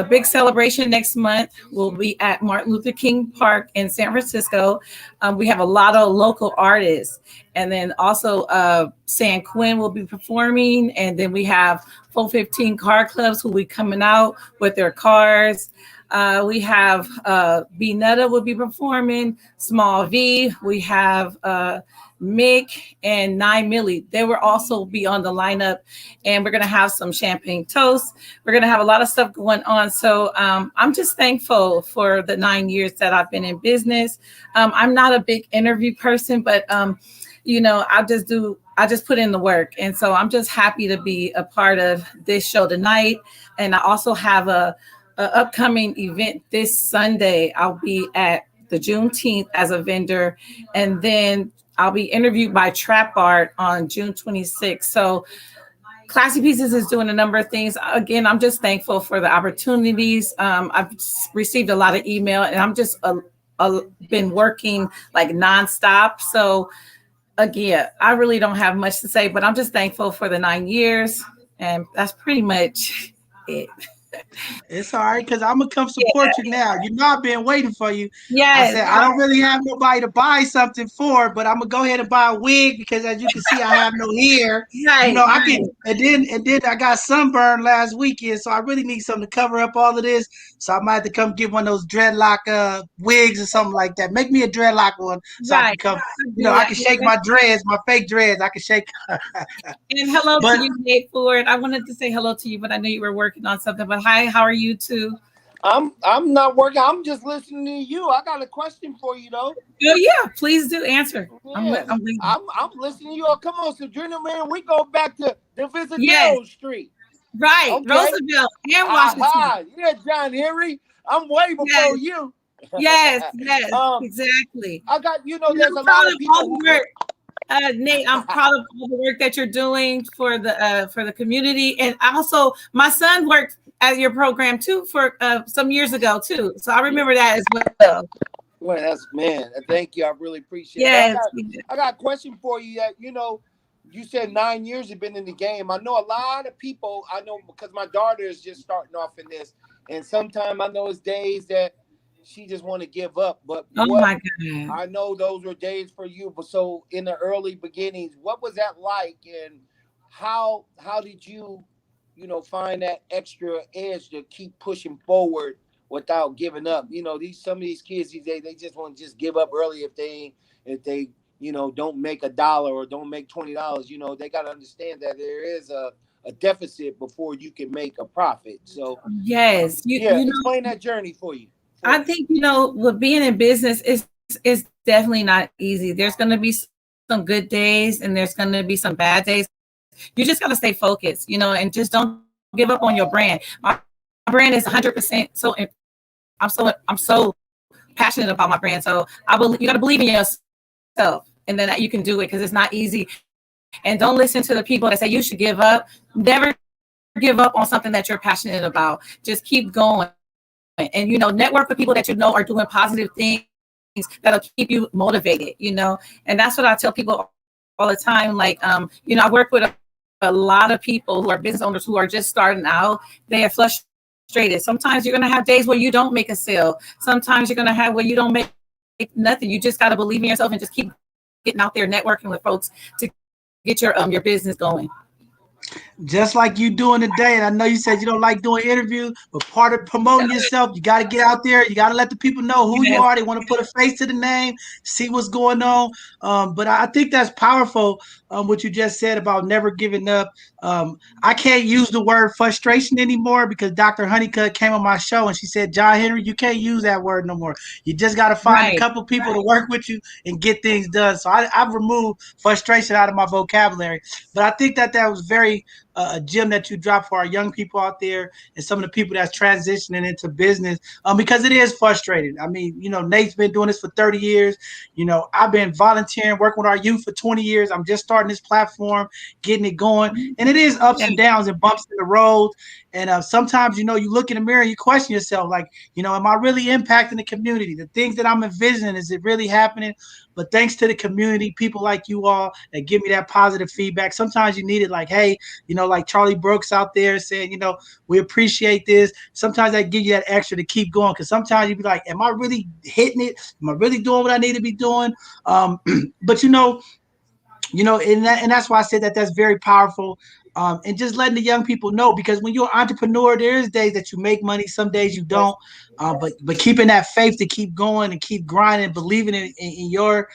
big celebration next month. We'll be at Martin Luther King Park in San Francisco. We have a lot of local artists. And then also San Quinn will be performing. And then we have 415 Car Clubs who will be coming out with their cars. We have B Nutta will be performing, Small V. We have Mick and 9 Millie. They will also be on the lineup, and we're going to have some champagne toast. We're going to have a lot of stuff going on. So I'm just thankful for the 9 years that I've been in business. I'm not a big interview person, but I just put in the work. And so I'm just happy to be a part of this show tonight. And I also have a upcoming event this Sunday. I'll be at the Juneteenth as a vendor, and then I'll be interviewed by Trap Art on June 26th. So Classy Pieces is doing a number of things. Again, I'm just thankful for the opportunities. I've received a lot of email, and I'm just been working like nonstop. So again, I really don't have much to say, but I'm just thankful for the 9 years, and that's pretty much it. It's all right, because I'm gonna come support you now. You know I've been waiting for you. Yes. I said I don't really have nobody to buy something for, but I'm gonna go ahead and buy a wig because, as you can see, I have no hair. Right, I can, and then I got sunburned last weekend, so I really need something to cover up all of this. So I might have to come get one of those dreadlock wigs or something like that. Make me a dreadlock one, so I can come. I can shake my dreads, my fake dreads. I can shake. And hello to you, Nate Ford. I wanted to say hello to you, but I know you were working on something. But hi, how are you too? I'm not working. I'm just listening to you. I got a question for you though. Oh yeah, please do answer. Yeah. I'm listening to you. Come on, Sadriena, man. We go back to Divisadero Street. Right, okay. Roosevelt and Washington. Yeah, John Henry. I'm way before you. Yes, exactly. I got there's a lot of people Nate, I'm proud of all the work that you're doing for the community, and also my son worked at your program too for some years ago too. So I remember that as well. Well, thank you. I really appreciate it. I got a question for you. That you said 9 years you've been in the game. I know a lot of people. I know because my daughter is just starting off in this, and sometimes I know it's days that she just want to give up. But my God, I know those were days for you. But so in the early beginnings, what was that like, and how did you find that extra edge to keep pushing forward without giving up. You know, some of these kids these days, they just want to just give up early if they don't make $1 or don't make $20. You know, they got to understand that there is a deficit before you can make a profit. So yes, you know, explain that journey for you. I think, you know, with being in business is definitely not easy. There's going to be some good days and there's going to be some bad days. You just got to stay focused, you know, and just don't give up on your brand. My brand is 100%. So I'm so passionate about my brand. So you got to believe in yourself, and then that you can do it, because it's not easy. And don't listen to the people that say you should give up. Never give up on something that you're passionate about. Just keep going. And, you know, network with people that you know are doing positive things that'll keep you motivated, you know. And that's what I tell people all the time. Like, you know, I work with a lot of people who are business owners who are just starting out. They are frustrated. Sometimes you're going to have days where you don't make a sale. Sometimes you're going to have where you don't make nothing. You just got to believe in yourself and just keep getting out there, networking with folks to get your business going. Just like you doing today. And I know you said you don't like doing interviews, but part of promoting yourself, you got to get out there. You got to let the people know who you are. They want to put a face to the name, see what's going on. But I think that's powerful, what you just said about never giving up. I can't use the word frustration anymore because Dr. Honeycutt came on my show and she said, John Henry, you can't use that word no more. You just got to find a couple people to work with you and get things done. So I've removed frustration out of my vocabulary. But I think that was very a gem that you dropped for our young people out there and some of the people that's transitioning into business, because it is frustrating. I mean, you know, Nate's been doing this for 30 years. You know, I've been volunteering, working with our youth for 20 years. I'm just starting this platform, getting it going. And it is ups and downs and bumps in the road. And sometimes, you know, you look in the mirror and you question yourself, like, you know, am I really impacting the community? The things that I'm envisioning, is it really happening? But thanks to the community, people like you all that give me that positive feedback. Sometimes you need it, like, hey, you know, like Charlie Brooks out there saying, you know, we appreciate this. Sometimes I give you that extra to keep going, because sometimes you be like, am I really hitting it? Am I really doing what I need to be doing? But you know, and that's why I said that's very powerful. And just letting the young people know, because when you're an entrepreneur, there's days that you make money, some days you don't. But keeping that faith to keep going and keep grinding, believing in your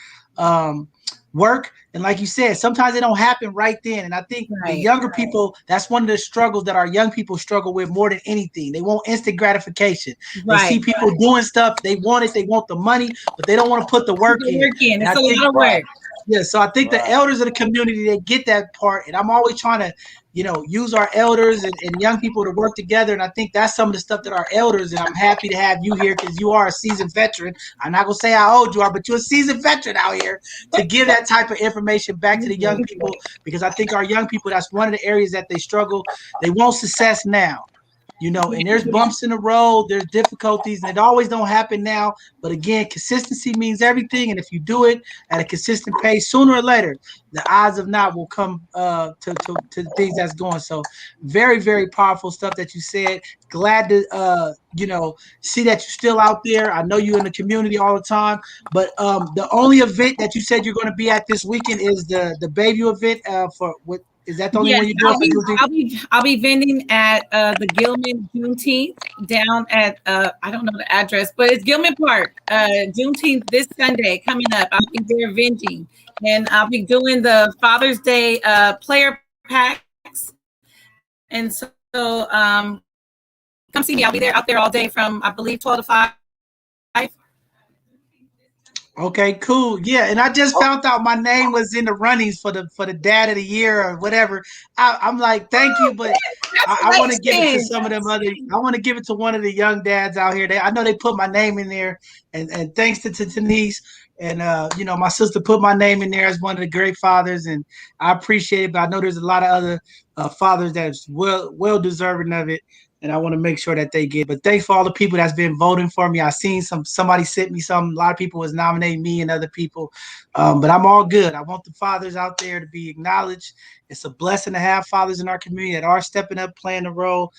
work. And like you said, sometimes it don't happen right then. And I think the younger people, that's one of the struggles that our young people struggle with more than anything. They want instant gratification. They see people doing stuff, they want it, they want the money, but they don't want to put the work in. It's a lot of work. Yeah, so I think the elders of the community, they get that part. And I'm always trying to, you know, use our elders and young people to work together. And I think that's some of the stuff that our elders, and I'm happy to have you here because you are a seasoned veteran. I'm not going to say how old you are, but you're a seasoned veteran out here to give that type of information back to the young people, because I think our young people, that's one of the areas that they struggle. They want success now. You know, and there's bumps in the road, there's difficulties, and it always don't happen now. But again, consistency means everything. And if you do it at a consistent pace, sooner or later, the odds of not will come to things that's going. So very, very powerful stuff that you said. Glad to, you know, see that you're still out there. I know you're in the community all the time. But the only event that you said you're going to be at this weekend is the Bayview event Is that the only one you're doing? I'll be vending at the Gilman Juneteenth down at I don't know the address, but it's Gilman Park. Juneteenth this Sunday coming up. I'll be there vending, and I'll be doing the Father's Day player packs. And so come see me. I'll be there out there all day from, I believe, 12 to 5. Okay, cool. Yeah, and I just found out my name was in the runnings for the dad of the year or whatever. I'm like, thank you, but I want to give it to some of them other. I want to give it to one of the young dads out here. I know they put my name in there, and thanks to Denise and you know, my sister put my name in there as one of the great fathers, and I appreciate it. But I know there's a lot of other fathers that's well deserving of it. And I want to make sure that they get. But thanks for all the people that's been voting for me. I seen somebody sent me some. A lot of people was nominating me and other people. But I'm all good. I want the fathers out there to be acknowledged. It's a blessing to have fathers in our community that are stepping up, playing the role.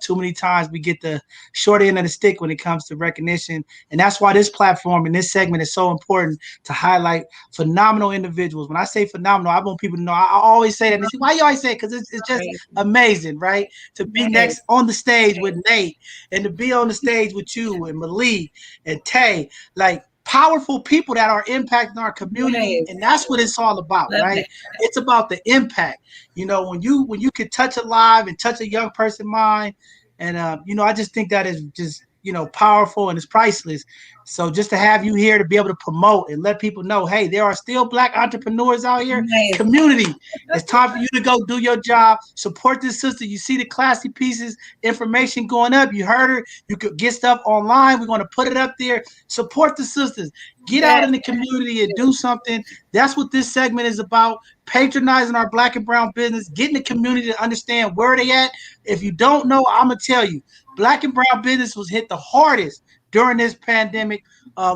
Too many times we get the short end of the stick when it comes to recognition. And that's why this platform and this segment is so important, to highlight phenomenal individuals. When I say phenomenal, I want people to know. I always say that. And they say, why you always say it? Because it's just amazing, right? To be next on the stage stage with Nate and to be on the stage with you and Maleek and Tay, like powerful people that are impacting our community. Yes. And that's what it's all about, Love right? that. It's about the impact. You know, when you can touch a live and touch a young person's mind. And you know, I just think that is just, you know, powerful and it's priceless. So just to have you here to be able to promote and let people know, hey, there are still Black entrepreneurs out here. Yes. Community, it's time for you to go do your job. Support this sister. You see the classy pieces, information going up. You heard her. You could get stuff online. We're going to put it up there. Support the sisters. Get out Yes. in the community and do something. That's what this segment is about. Patronizing our Black and brown business, getting the community to understand where they at. If you don't know, I'm going to tell you, Black and brown business was hit the hardest during this pandemic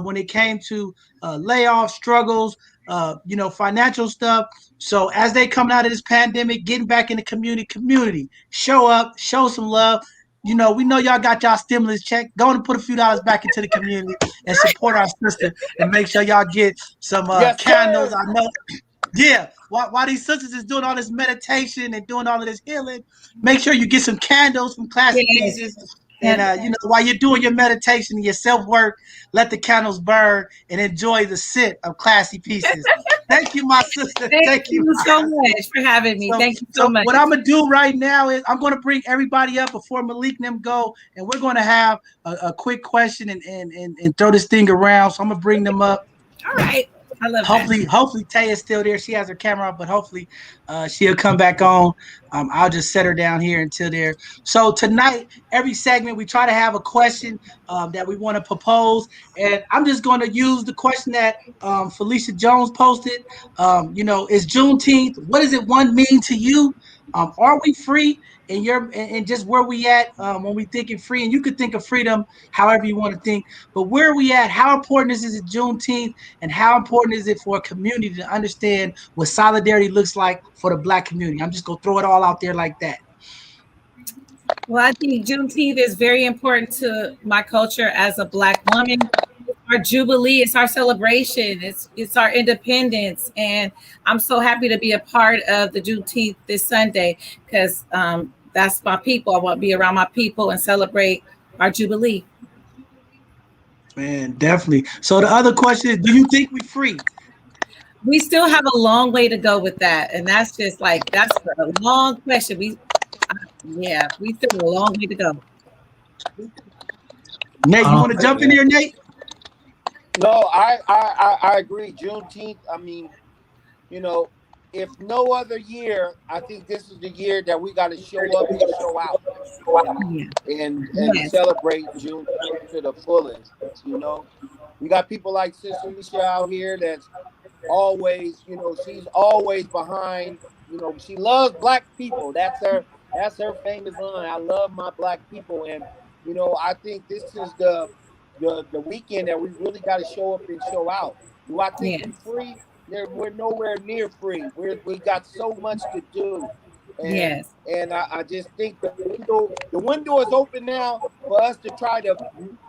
when it came to layoff struggles, you know, financial stuff. So as they come out of this pandemic, getting back in the community, show up, show some love. You know, we know y'all got y'all stimulus check. Go and put a few dollars back into the community and support our sister and make sure y'all get some Yes, candles. sir. I know. Yeah, while these sisters is doing all this meditation and doing all of this healing, make sure you get some candles from Classic Yes. Pieces. And you know, while you're doing your meditation and your self-work, let the candles burn and enjoy the scent of Classy Pieces. Thank you, my sister. Thank you so much for having me. Thank you so much. What I'm gonna do right now is I'm gonna bring everybody up before Maleek and them go, and we're gonna have a quick question and throw this thing around. So I'm gonna bring them up. All right. I love Hopefully Tay is still there. She has her camera up, but hopefully she'll come back on. I'll just set her down here until there. So tonight, every segment, we try to have a question that we want to propose. And I'm just going to use the question that Felicia Jones posted. You know, it's Juneteenth. What does it one mean to you? Are we free? And just where we at when we thinking free, and you could think of freedom however you want to think, but where are we at? How important is it Juneteenth, and how important is it for a community to understand what solidarity looks like for the Black community? I'm just gonna throw it all out there like that. Well, I think Juneteenth is very important to my culture as a Black woman. It's our jubilee, it's our celebration, it's our independence, and I'm so happy to be a part of the Juneteenth this Sunday because that's my people. I want to be around my people and celebrate our jubilee. Man, definitely. So the other question is, do you think we free? We still have a long way to go with that, and that's just like that's a long question. We still have a long way to go. Nate, you want to jump in here, Nate? No, I agree. Juneteenth. I mean, you know, if no other year, I think this is the year that we got to show up and show out, and Yes. celebrate Juneteenth to the fullest. You know, we got people like Sister Alicia out here that's always, you know, she's always behind. You know, she loves Black people. That's her famous line. I love my Black people, and you know, I think this is the weekend that we really got to show up and show out. Do I think Yes. we're free? We're nowhere near free. We got so much to do. And, Yes. And I just think the window is open now for us to try to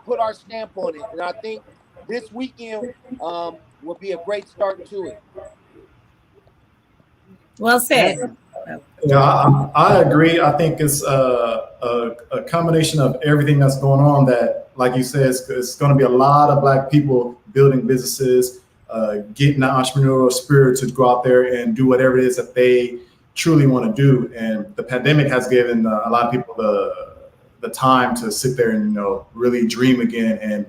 put our stamp on it. And I think this weekend will be a great start to it. Well said. Yeah, I agree. I think it's a combination of everything that's going on that, like you said, it's going to be a lot of Black people building businesses, getting the entrepreneurial spirit to go out there and do whatever it is that they truly want to do. And the pandemic has given a lot of people the time to sit there and, you know, really dream again and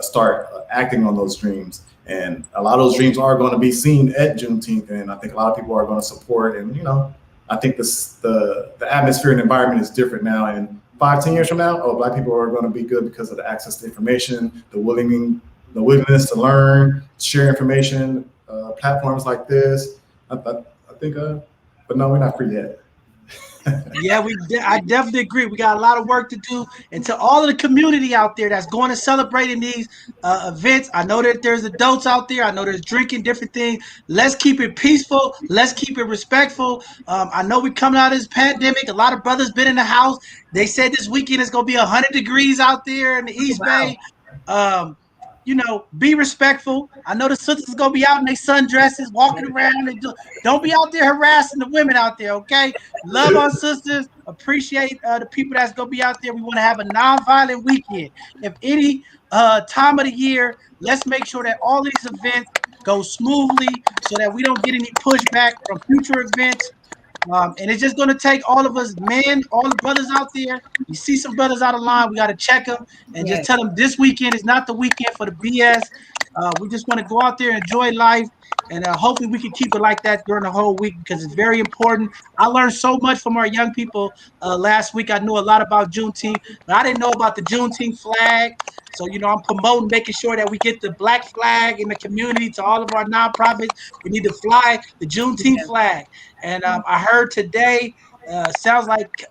start acting on those dreams. And a lot of those dreams are going to be seen at Juneteenth, and I think a lot of people are going to support. And you know, I think the atmosphere and environment is different now. And 5-10 years from now, Black people are going to be good because of the access to information, the willingness to learn, share information, platforms like this. I think, but no, we're not free yet. Yeah, I definitely agree. We got a lot of work to do. And to all of the community out there that's going to celebrate in these events, I know that there's adults out there. I know there's drinking, different things. Let's keep it peaceful. Let's keep it respectful. I know we're coming out of this pandemic. A lot of brothers been in the house. They said this weekend it's going to be 100 degrees out there in the East Bay. be respectful. I know the sisters gonna be out in their sundresses, walking around. Don't be out there harassing the women out there, okay? Love our sisters. Appreciate the people that's gonna be out there. We want to have a non-violent weekend. If any time of the year, let's make sure that all these events go smoothly so that we don't get any pushback from future events. And it's just going to take all of us men, all the brothers out there. You see some brothers out of line, we got to check them and just tell them this weekend is not the weekend for the BS. We just want to go out there, enjoy life, and hopefully we can keep it like that during the whole week because it's very important. I learned so much from our young people last week. I knew a lot about Juneteenth, but I didn't know about the Juneteenth flag. So, I'm promoting making sure that we get the black flag in the community to all of our nonprofits. We need to fly the Juneteenth flag. And I heard today, sounds like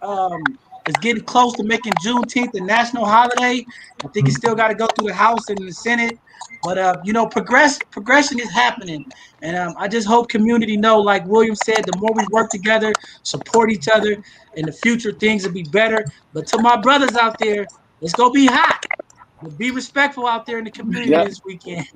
it's getting close to making Juneteenth a national holiday. I think it still got to go through the House and the Senate. But, progression is happening. And I just hope community know, like William said, the more we work together, support each other, in the future, things will be better. But to my brothers out there, it's going to be hot. But be respectful out there in the community this weekend.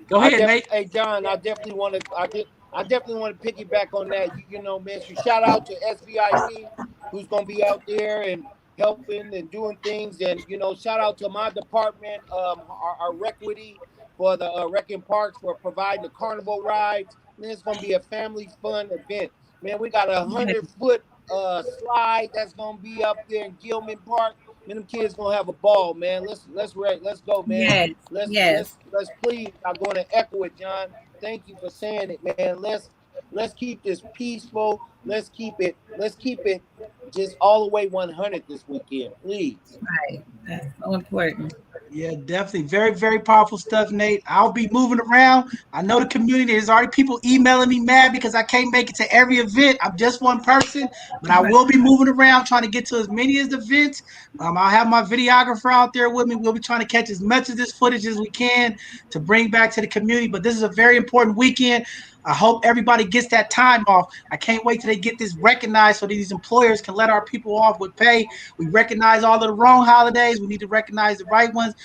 Go ahead, Nate. Hey, John, I definitely want to. I definitely want to piggyback on that. Man. So shout out to SVIC, who's gonna be out there and helping and doing things, and shout out to my department, our Requity for the Rec and Parks for providing the carnival rides. Man, it's gonna be a family fun event. Man, we got a 100-foot slide that's gonna be up there in Gilman Park. Man, them kids gonna have a ball, man. Let's go, man. Let's please. I'm going to echo it, John. Thank you for saying it, man. Let's keep this peaceful. Let's keep it just all the way 100 this weekend, please. Right, that's so important. Yeah, definitely. Very, very powerful stuff, Nate. I'll be moving around. I know the community. There's already people emailing me mad because I can't make it to every event. I'm just one person, but I will be moving around trying to get to as many as the events. I'll have my videographer out there with me. We'll be trying to catch as much of this footage as we can to bring back to the community. But this is a very important weekend. I hope everybody gets that time off. I can't wait till they get this recognized so that these employers can let our people off with pay. We recognize all of the wrong holidays. We need to recognize the right ones.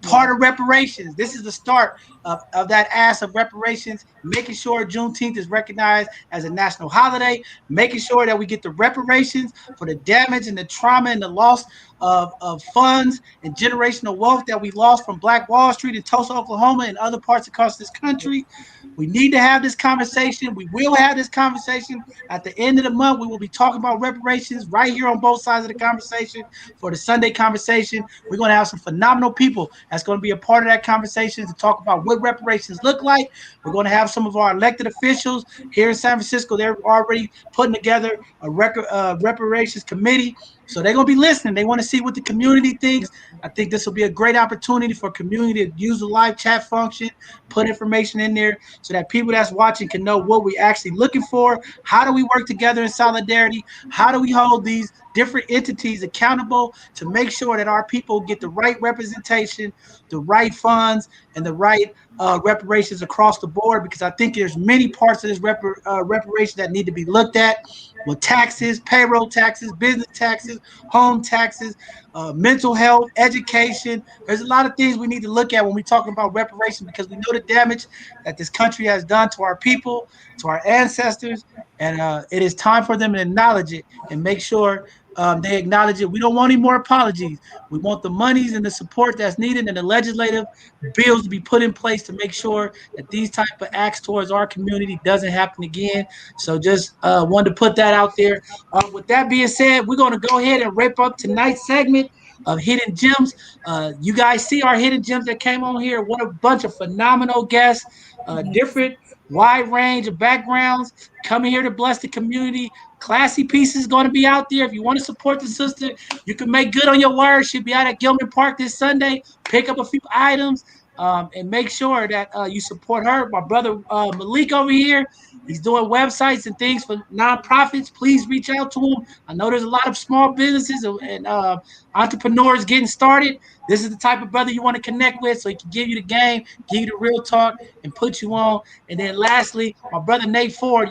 Part of reparations. This is the start of that ass of reparations, making sure Juneteenth is recognized as a national holiday, making sure that we get the reparations for the damage and the trauma and the loss of funds and generational wealth that we lost from Black Wall Street in Tulsa, Oklahoma, and other parts across this country. We need to have this conversation. We will have this conversation. At the end of the month, we will be talking about reparations right here on both sides of the conversation for the Sunday conversation. We're going to have some phenomenal people that's going to be a part of that conversation to talk about what reparations look like. We're going to have some of our elected officials here in San Francisco. They're already putting together a reparations committee. So they're going to be listening. They want to see what the community thinks. I think this will be a great opportunity for community to use the live chat function, put information in there so that people that's watching can know what we're actually looking for. How do we work together in solidarity? How do we hold these different entities accountable to make sure that our people get the right representation, the right funds, and the right reparations across the board? Because I think there's many parts of this reparation that need to be looked at. With taxes, payroll taxes, business taxes, home taxes, mental health, education. There's a lot of things we need to look at when we're talking about reparations because we know the damage that this country has done to our people, to our ancestors, and it is time for them to acknowledge it and make sure they acknowledge it. We don't want any more apologies. We want the monies and the support that's needed and the legislative bills to be put in place to make sure that these type of acts towards our community doesn't happen again. So just wanted to put that out there. With that being said, we're going to go ahead and wrap up tonight's segment of Hidden Gems. You guys see our Hidden Gems that came on here. What a bunch of phenomenal guests, different wide range of backgrounds coming here to bless the community. Classy pieces going to be out there. If you want to support the sister, you can make good on your word. She'll be out at Gilman Park this Sunday. Pick up a few items and make sure that you support her. My brother Maleek over here, he's doing websites and things for nonprofits. Please reach out to him. I know there's a lot of small businesses and entrepreneurs getting started. This is the type of brother you want to connect with so he can give you the game, give you the real talk, and put you on. And then lastly, my brother Nate Ford,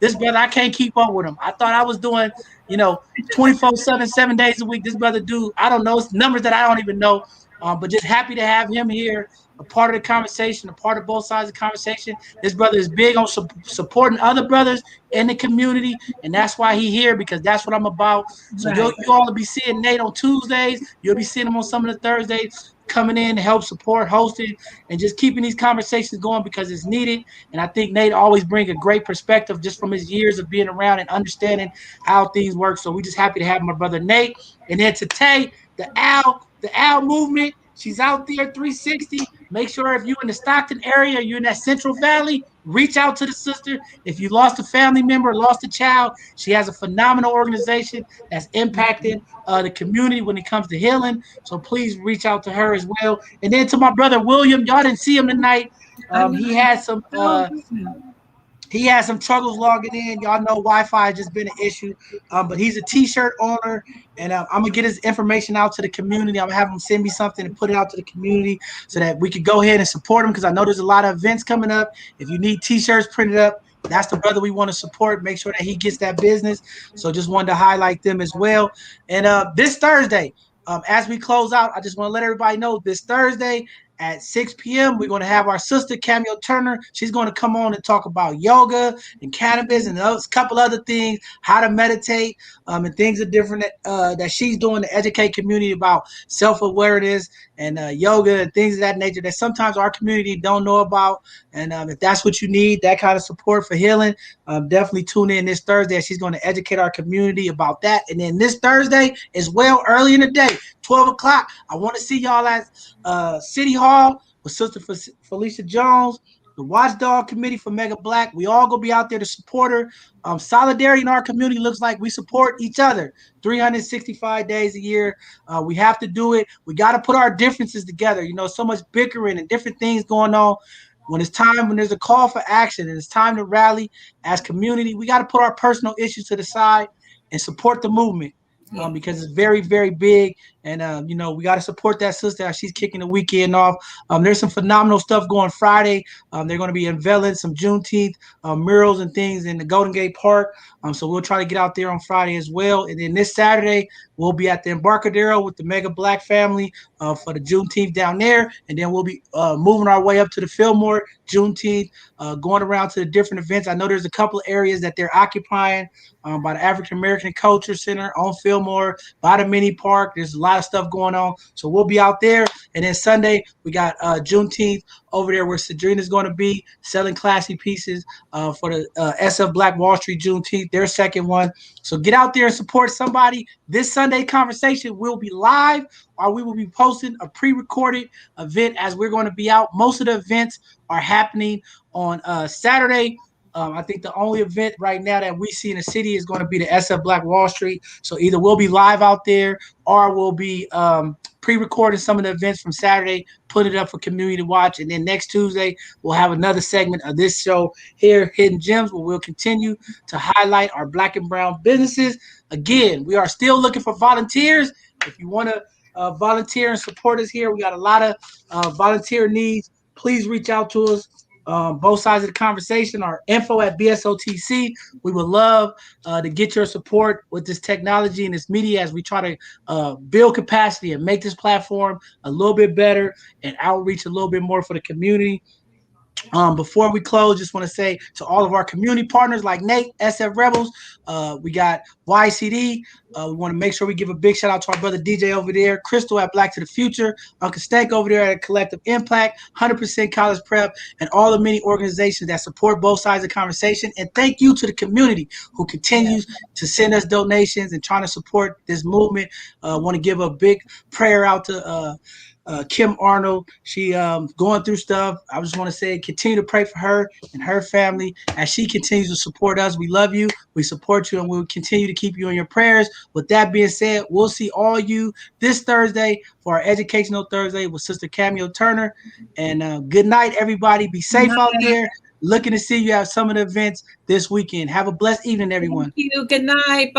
this brother, I can't keep up with him. I thought I was doing, 24/7, 7 days a week. This brother I don't know, it's numbers that I don't even know. But just happy to have him here, a part of the conversation, a part of both sides of the conversation. This brother is big on supporting other brothers in the community, and that's why he here, because that's what I'm about. So Right. you all will be seeing Nate on Tuesdays. You'll be seeing him on some of the Thursdays, coming in to help support, hosting, and just keeping these conversations going because it's needed. And I think Nate always brings a great perspective just from his years of being around and understanding how things work. So we just happy to have my brother Nate. And then today, the Owl movement, she's out there 360. Make sure if you're in the Stockton area, you're in that Central Valley, reach out to the sister. If you lost a family member, lost a child, she has a phenomenal organization that's impacting the community when it comes to healing. So please reach out to her as well. And then to my brother William, y'all didn't see him tonight. He had some struggles logging in. Y'all know Wi-Fi has just been an issue. But he's a T-shirt owner, and I'm gonna get his information out to the community. I'm gonna have him send me something and put it out to the community so that we could go ahead and support him, because I know there's a lot of events coming up. If you need T-shirts printed up, that's the brother we want to support. Make sure that he gets that business. So just wanted to highlight them as well. And this Thursday, as we close out, I just want to let everybody know this Thursday at 6 p.m. we're going to have our sister Camille Turner. She's going to come on and talk about yoga and cannabis and a couple other things, how to meditate, and things are different that she's doing to educate community about self-awareness and yoga and things of that nature that sometimes our community don't know about. And if that's what you need, that kind of support for healing, definitely tune in this Thursday. She's going to educate our community about that. And then this Thursday as well, early in the day, 12 o'clock, I want to see y'all at City Hall with Sister Felicia Jones, the Watchdog Committee for Mega Black. We all gonna be out there to support her. Solidarity in our community looks like we support each other 365 days a year. We have to do it. We got to put our differences together. You know, so much bickering and different things going on. When there's a call for action and it's time to rally as community, we got to put our personal issues to the side and support the movement. Because it's very, very big. And, we got to support that sister as she's kicking the weekend off. There's some phenomenal stuff going Friday. They're going to be unveiling some Juneteenth murals and things in the Golden Gate Park. So we'll try to get out there on Friday as well. And then this Saturday, we'll be at the Embarcadero with the Mega Black family for the Juneteenth down there. And then we'll be moving our way up to the Fillmore Juneteenth, going around to the different events. I know there's a couple of areas that they're occupying by the African American Culture Center on Fillmore, by the mini park. There's a lot of stuff going on. So we'll be out there. And then Sunday, we got Juneteenth over there where Sadriena is going to be selling classy pieces for the SF Black Wall Street Juneteenth, their second one. So get out there and support somebody. This Sunday conversation will be live, or we will be posting a pre-recorded event as we're going to be out. Most of the events are happening on Saturday. I think the only event right now that we see in the city is going to be the SF Black Wall Street. So either we'll be live out there or we'll be pre-recording some of the events from Saturday, put it up for community to watch. And then next Tuesday, we'll have another segment of this show here, Hidden Gems, where we'll continue to highlight our Black and brown businesses. Again, we are still looking for volunteers. If you want to volunteer and support us here, we got a lot of volunteer needs. Please reach out to us. Both sides of the conversation are info@BSOTC. We would love to get your support with this technology and this media as we try to build capacity and make this platform a little bit better and outreach a little bit more for the community. Before we close, just want to say to all of our community partners like Nate, SF Rebels, we got YCD. We want to make sure we give a big shout out to our brother DJ over there, Crystal at Black to the Future, Uncle Stank over there at Collective Impact, 100% College Prep, and all the many organizations that support both sides of the conversation. And thank you to the community who continues to send us donations and trying to support this movement. Want to give a big prayer out to Kim Arnold. She going through stuff. I just want to say continue to pray for her and her family as she continues to support us. We love you. We support you, and we'll continue to keep you in your prayers. With that being said, we'll see all you this Thursday for our Educational Thursday with Sister Camille Turner. And good night, everybody. Be safe out there. Looking to see you at some of the events this weekend. Have a blessed evening, everyone. Thank you. Good night. Bye.